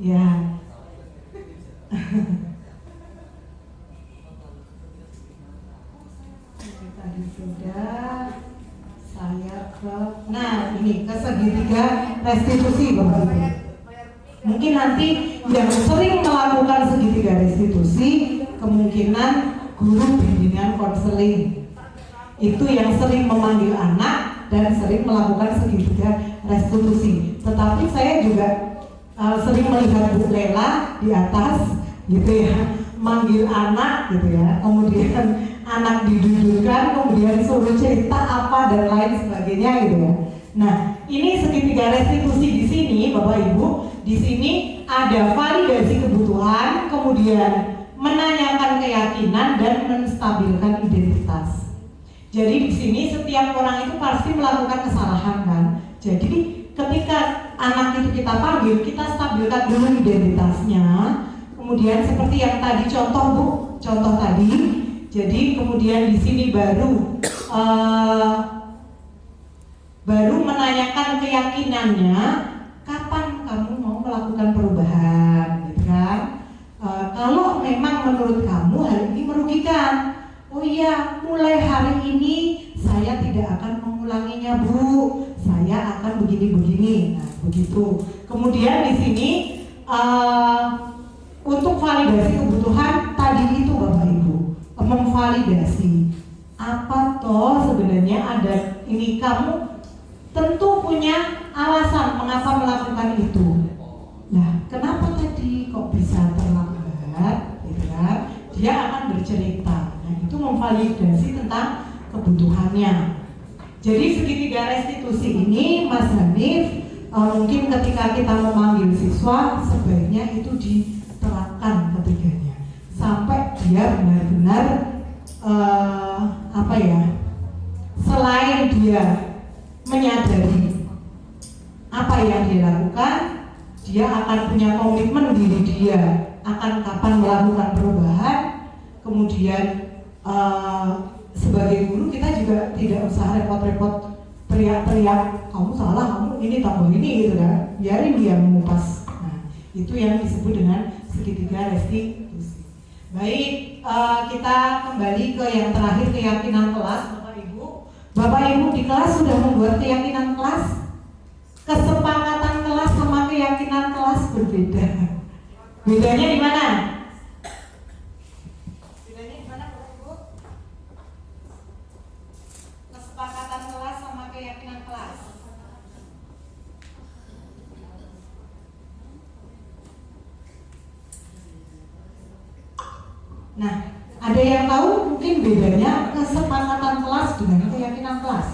Ya. Tadi sudah saya ke, nah ini ke segitiga restitusi Bapak Ibu. Mungkin nanti yang sering melakukan segitiga restitusi kemungkinan guru bimbingan konseling, itu yang sering memanggil anak dan sering melakukan segitiga restitusi. Tetapi saya juga sering melihat Bu Lela di atas gitu ya, manggil anak gitu ya, kemudian anak didudukkan, kemudian suruh cerita apa dan lain sebagainya gitu ya. Nah, ini segitiga restitusi di sini Bapak Ibu, di sini ada validasi kebutuhan, kemudian menanyakan keyakinan dan menstabilkan identitas. Jadi di sini setiap orang itu pasti melakukan kesalahan kan. Jadi ketika anak itu kita panggil, kita stabilkan dulu identitasnya. Kemudian seperti yang tadi contoh Bu, contoh tadi. Jadi kemudian di sini baru menanyakan keyakinannya, kapan kamu mau melakukan perubahan, gitu kan? Kalau memang menurut kamu hal ini merugikan, oh iya, mulai hari ini saya tidak akan mengulanginya Bu, saya akan begini-begini. Nah, begitu. Kemudian di sini untuk validasi kebutuhan tadi itu Bapak Ibu, memvalidasi apa toh sebenarnya ada ini, kamu tentu punya alasan mengapa melakukan itu. Nah, kenapa tadi kok bisa terlambat, gitu kan? Dia akan bercerita. Nah, itu memvalidasi tentang kebutuhannya. Jadi segitiga restitusi ini Mas Hanif, mungkin ketika kita memanggil siswa sebaiknya itu diterapkan ketiganya sampai dia benar-benar selain dia menyadari apa yang dia lakukan, dia akan punya komitmen diri dia akan kapan melakukan perubahan. Kemudian sebagai guru kita juga tidak usah repot-repot teriak-teriak, kamu salah, kamu ini tambah ini gitu kan, biarin dia mengupas. Nah, itu yang disebut dengan segitiga restitusi. Baik, kita kembali ke yang terakhir, keyakinan kelas. Bapak Ibu di kelas sudah membuat keyakinan kelas. Kesepakatan kelas sama keyakinan kelas berbeda. Bedanya di mana? Bedanya di mana Bapak Ibu? Kesepakatan kelas sama keyakinan kelas. Nah, ada yang tahu mungkin bedanya kesepakatan kelas dengan keyakinan kelas?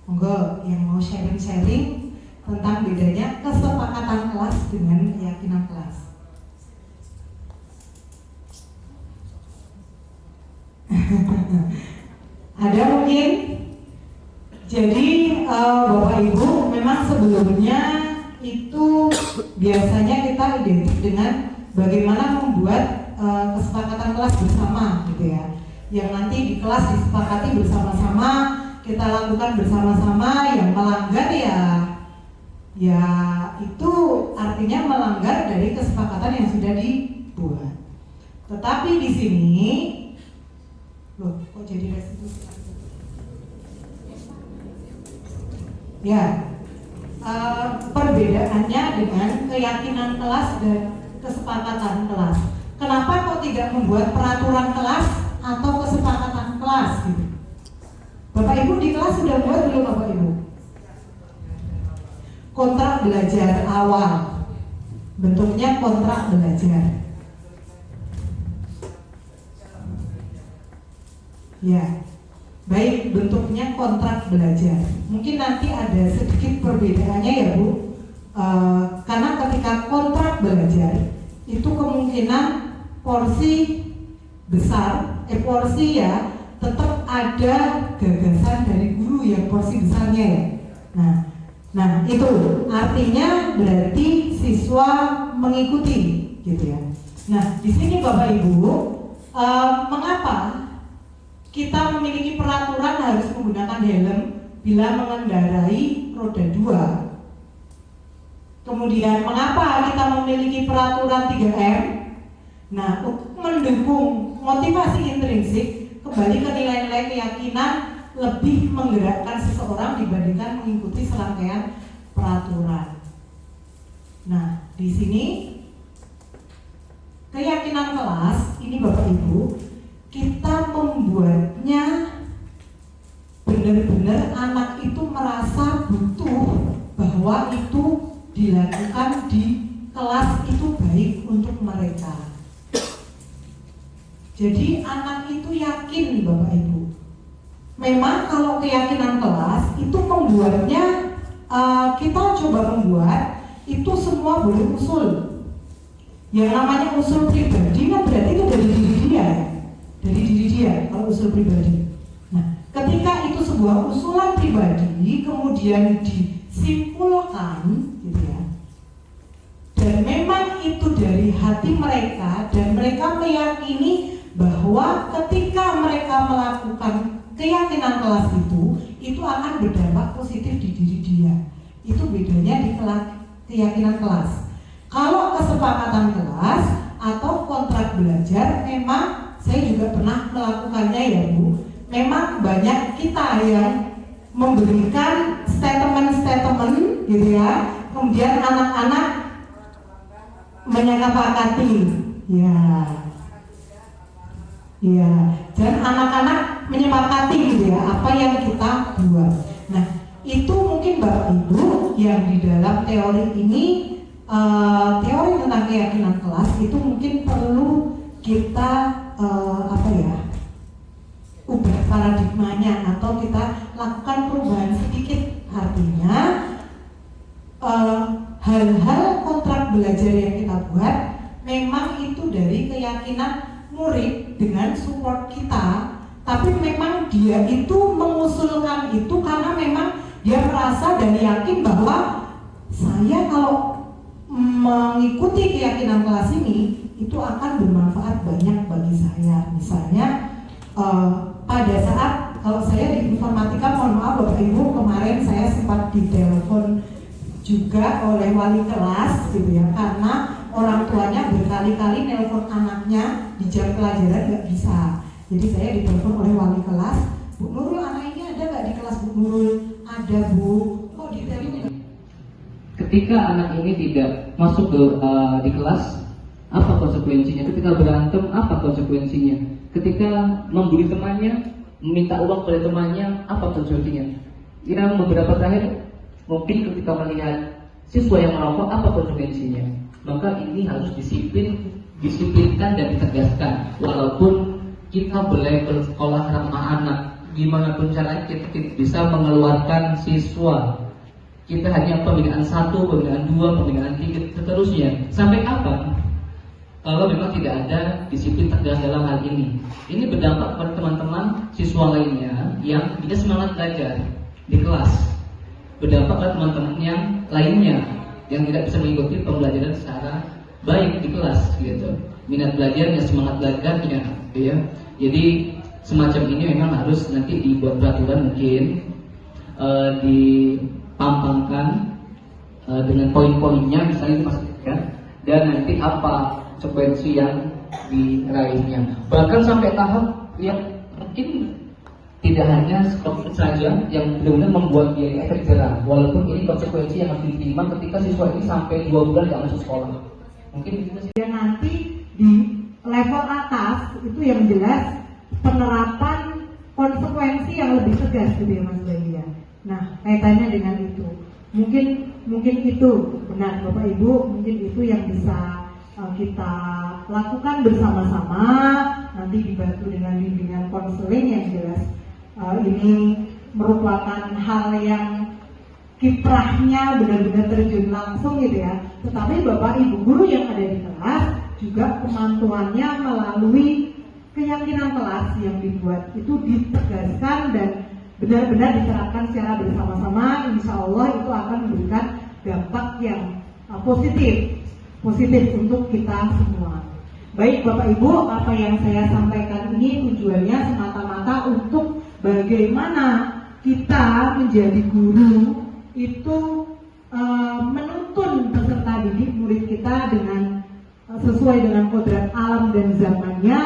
Monggo yang mau sharing-sharing tentang bedanya kesepakatan kelas dengan keyakinan kelas. Ada mungkin? Jadi Bapak Ibu, memang sebelumnya itu biasanya kita identik dengan bagaimana membuat kesepakatan kelas bersama gitu ya, yang nanti di kelas disepakati bersama-sama, kita lakukan bersama-sama. Yang melanggar ya itu artinya melanggar dari kesepakatan yang sudah dibuat. Tetapi di sini loh, kok jadi restitusi? Ya, perbedaannya dengan keyakinan kelas dan kesepakatan kelas. Kenapa kok tidak membuat peraturan kelas atau kesepakatan kelas gitu? Bapak Ibu di kelas sudah buat belum Bapak Ibu? Kontrak belajar awal, bentuknya kontrak belajar. Ya, baik, bentuknya kontrak belajar. Mungkin nanti ada sedikit perbedaannya ya Bu, karena ketika kontrak belajar itu kemungkinan porsi besar, porsi ya tetap ada gagasan dari guru yang porsi besarnya ya. Nah itu artinya berarti siswa mengikuti gitu ya. Nah di sini Bapak Ibu, mengapa kita memiliki peraturan harus menggunakan helm bila mengendarai roda 2? Kemudian mengapa kita memiliki peraturan 3M? Nah, untuk mendukung motivasi intrinsik, kembali ke nilai-nilai keyakinan, lebih menggerakkan seseorang dibandingkan mengikuti serangkaian peraturan. Nah, di sini keyakinan kelas ini Bapak Ibu, kita membuatnya benar-benar anak itu merasa butuh bahwa itu dilakukan di kelas itu baik untuk mereka. Jadi anak itu yakin Bapak Ibu. Memang kalau keyakinan kelas itu membuatnya kita coba membuat itu semua boleh usul. Yang namanya usul pribadi kan berarti itu dari diri dia. Dari diri dia kalau usul pribadi. Nah, ketika itu sebuah usulan pribadi kemudian disimpulkan gitu ya, dan memang itu dari hati mereka dan mereka meyakini bahwa ketika mereka melakukan keyakinan kelas itu akan berdampak positif di diri dia. Itu bedanya di keyakinan kelas. Kalau kesepakatan kelas atau kontrak belajar, memang saya juga pernah melakukannya ya Bu. Memang banyak kita yang memberikan statement-statement gitu ya. Kemudian anak-anak menyepakati. Ya, dan anak-anak menyepakati gitu ya apa yang kita buat. Nah, itu mungkin Bapak Ibu yang di dalam teori ini, teori tentang keyakinan kelas itu mungkin perlu kita ubah paradigmanya atau kita lakukan perubahan sedikit. Artinya hal-hal kontrak belajar yang kita buat memang itu dari keyakinan murid dengan support kita, tapi memang dia itu mengusulkan itu karena memang dia merasa dan yakin bahwa saya kalau mengikuti keyakinan kelas ini itu akan bermanfaat banyak bagi saya. Misalnya pada saat kalau saya di informatika, mohon maaf Bapak Ibu, kemarin saya sempat ditelepon juga oleh wali kelas gitu ya, karena orang tuanya berkali-kali nelpon anaknya di jam pelajaran nggak bisa. Jadi saya ditelepon oleh wali kelas, Bu Nurul, anak ini ada nggak di kelas? Bu Nurul, ada Bu. Kok ditelepon? Ketika anak ini tidak masuk di kelas, apa konsekuensinya? Ketika berantem, apa konsekuensinya? Ketika membuli temannya, meminta uang pada temannya, apa konsekuensinya? Kira beberapa terakhir, mungkin ketika melihat siswa yang merokok, apa konsekuensinya? Maka ini harus disiplinkan dan ditegaskan. Walaupun kita boleh bersekolah ramah anak, gimana pun caranya kita bisa mengeluarkan siswa kita hanya pembinaan 1, pembinaan 2, pembinaan 3, seterusnya. Sampai kapan? Kalau memang tidak ada disiplin tegas dalam hal ini. Ini berdampak pada teman-teman siswa lainnya yang tidak semangat belajar di kelas. Berdampak pada teman-teman yang lainnya yang tidak bisa mengikuti pembelajaran secara baik di kelas gitu. Minat belajarnya, semangat belajarnya ya. Jadi semacam ini memang harus nanti dibuat peraturan mungkin dipampangkan dengan poin-poinnya misalnya dimasukkan, dan nanti apa konsekuensi yang diraihnya. Bahkan sampai tahap yang mungkin tidak hanya sekolah saja yang benar-benar membuat dia efek jerah, walaupun ini konsekuensi yang harus diterima ketika siswa ini sampai 2 bulan tidak masuk sekolah. Mungkin itu sih. Dan nanti di level atas itu yang jelas penerapan konsekuensi yang lebih tegas gitu ya Mas Bayu ya. Nah kaitannya dengan itu mungkin itu benar Bapak Ibu, mungkin itu yang bisa kita lakukan bersama-sama, nanti dibantu dengan bimbingan konseling yang jelas. Ini merupakan hal yang kiprahnya benar-benar terjun langsung gitu ya. Tetapi Bapak Ibu guru yang ada di kelas juga pemantauannya melalui keyakinan kelas yang dibuat itu ditegaskan dan benar-benar diterapkan secara bersama-sama. Insya Allah itu akan memberikan dampak yang positif untuk kita semua. Baik Bapak Ibu, apa yang saya sampaikan ini tujuannya semata-mata untuk bagaimana kita menjadi guru itu menuntun peserta didik murid kita dengan sesuai dengan kodrat alam dan zamannya,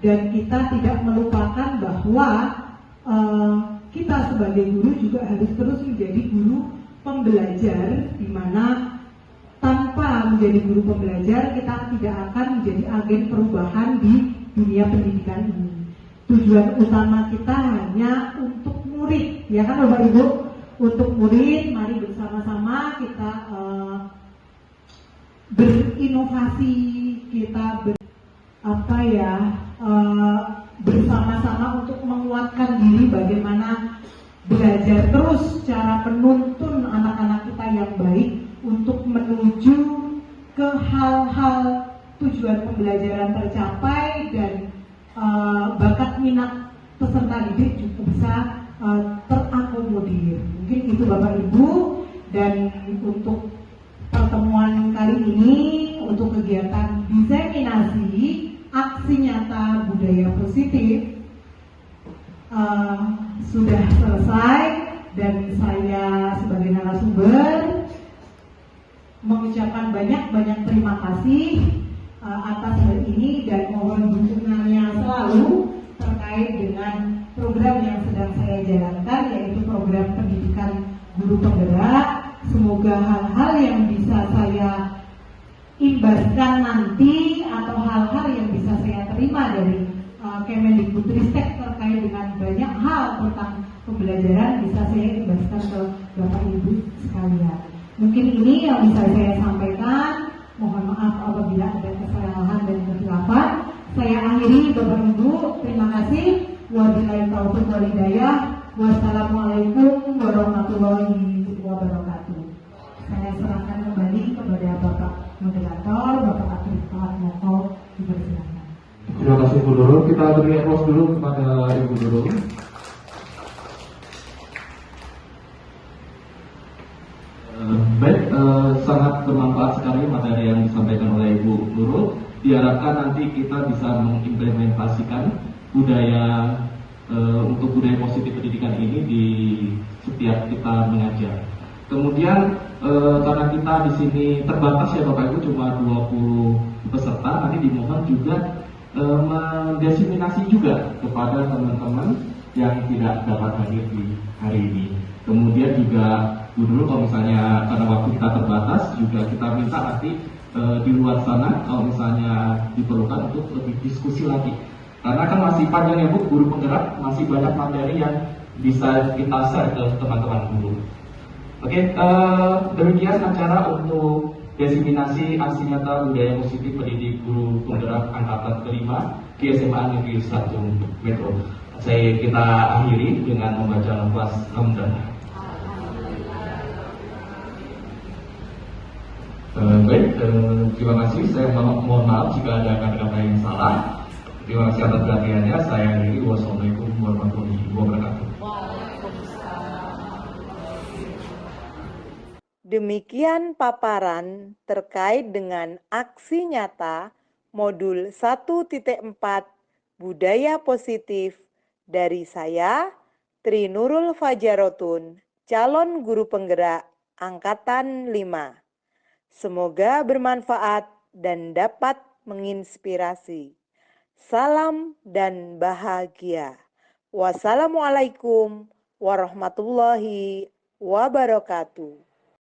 dan kita tidak melupakan bahwa kita sebagai guru juga harus terus menjadi guru pembelajar, di mana tanpa menjadi guru pembelajar kita tidak akan menjadi agen perubahan di dunia pendidikan ini. Tujuan utama kita hanya untuk murid, ya kan Bapak Ibu? Untuk murid, mari bersama-sama kita berinovasi, kita bersama-sama untuk menguatkan diri bagaimana belajar terus cara menuntun anak-anak kita yang baik untuk menuju ke hal-hal tujuan pembelajaran tercapai, dan bakat minat peserta didik juga bisa terakomodir. Mungkin itu Bapak Ibu. Dan untuk pertemuan kali ini, untuk kegiatan diseminasi aksi nyata budaya positif sudah selesai, dan saya sebagai narasumber mengucapkan banyak terima kasih atas hal ini, dan mohon dukungannya selalu terkait dengan program yang sedang saya jalankan, yaitu program pendidikan guru penggerak. Semoga hal-hal yang bisa saya imbaskan nanti atau hal-hal yang bisa saya terima dari Kemendikbudristek terkait dengan banyak hal tentang pembelajaran bisa saya imbaskan ke Bapak Ibu sekalian. Mungkin ini yang bisa saya sampaikan. Mohon maaf apabila ada kesalahan dan kesilapan. Saya akhiri Bapak Ibu. Terima kasih. Wabillahi taufiq wal hidayah. Wassalamualaikum warahmatullahi wabarakatuh. Saya serahkan kembali kepada Bapak Moderator, Bapak Akhir Pak Moko, dipersilakan. Terima kasih Bu Nurul. Kita beri applause dulu kepada Ibu Nurul. Baik, sangat bermanfaat sekali materi yang disampaikan oleh Ibu Nurul. Diharapkan nanti kita bisa mengimplementasikan budaya untuk budaya positif pendidikan ini di setiap kita mengajar. Kemudian karena kita di sini terbatas ya Bapak Ibu, cuma 20 peserta, nanti dimohon juga mendesiminasi juga kepada teman-teman yang tidak dapat hadir di hari ini. Kemudian juga dulu kalau misalnya karena waktu kita terbatas, juga kita minta nanti di luar sana kalau misalnya diperlukan untuk lebih diskusi lagi. Karena kan masih panjang ya Bu, guru penggerak masih banyak materi yang bisa kita share ke teman-teman guru. Oke, demikian acara untuk desiminasi aksi nyata budaya positif pendidik guru penggerak angkatan kelima di SMA Negeri 1 Metro. Kita akhiri dengan membaca lafaz hamdan. Terima kasih. Saya mohon maaf jika ada kata-kata yang salah. Terima kasih atas perhatiannya. Saya akhiri. Wassalamualaikum warahmatullahi wabarakatuh. Demikian paparan terkait dengan aksi nyata modul 1.4 Budaya Positif dari saya, Tri Nurul Fajarotun, calon guru penggerak Angkatan 5. Semoga bermanfaat dan dapat menginspirasi. Salam dan bahagia. Wassalamualaikum warahmatullahi wabarakatuh.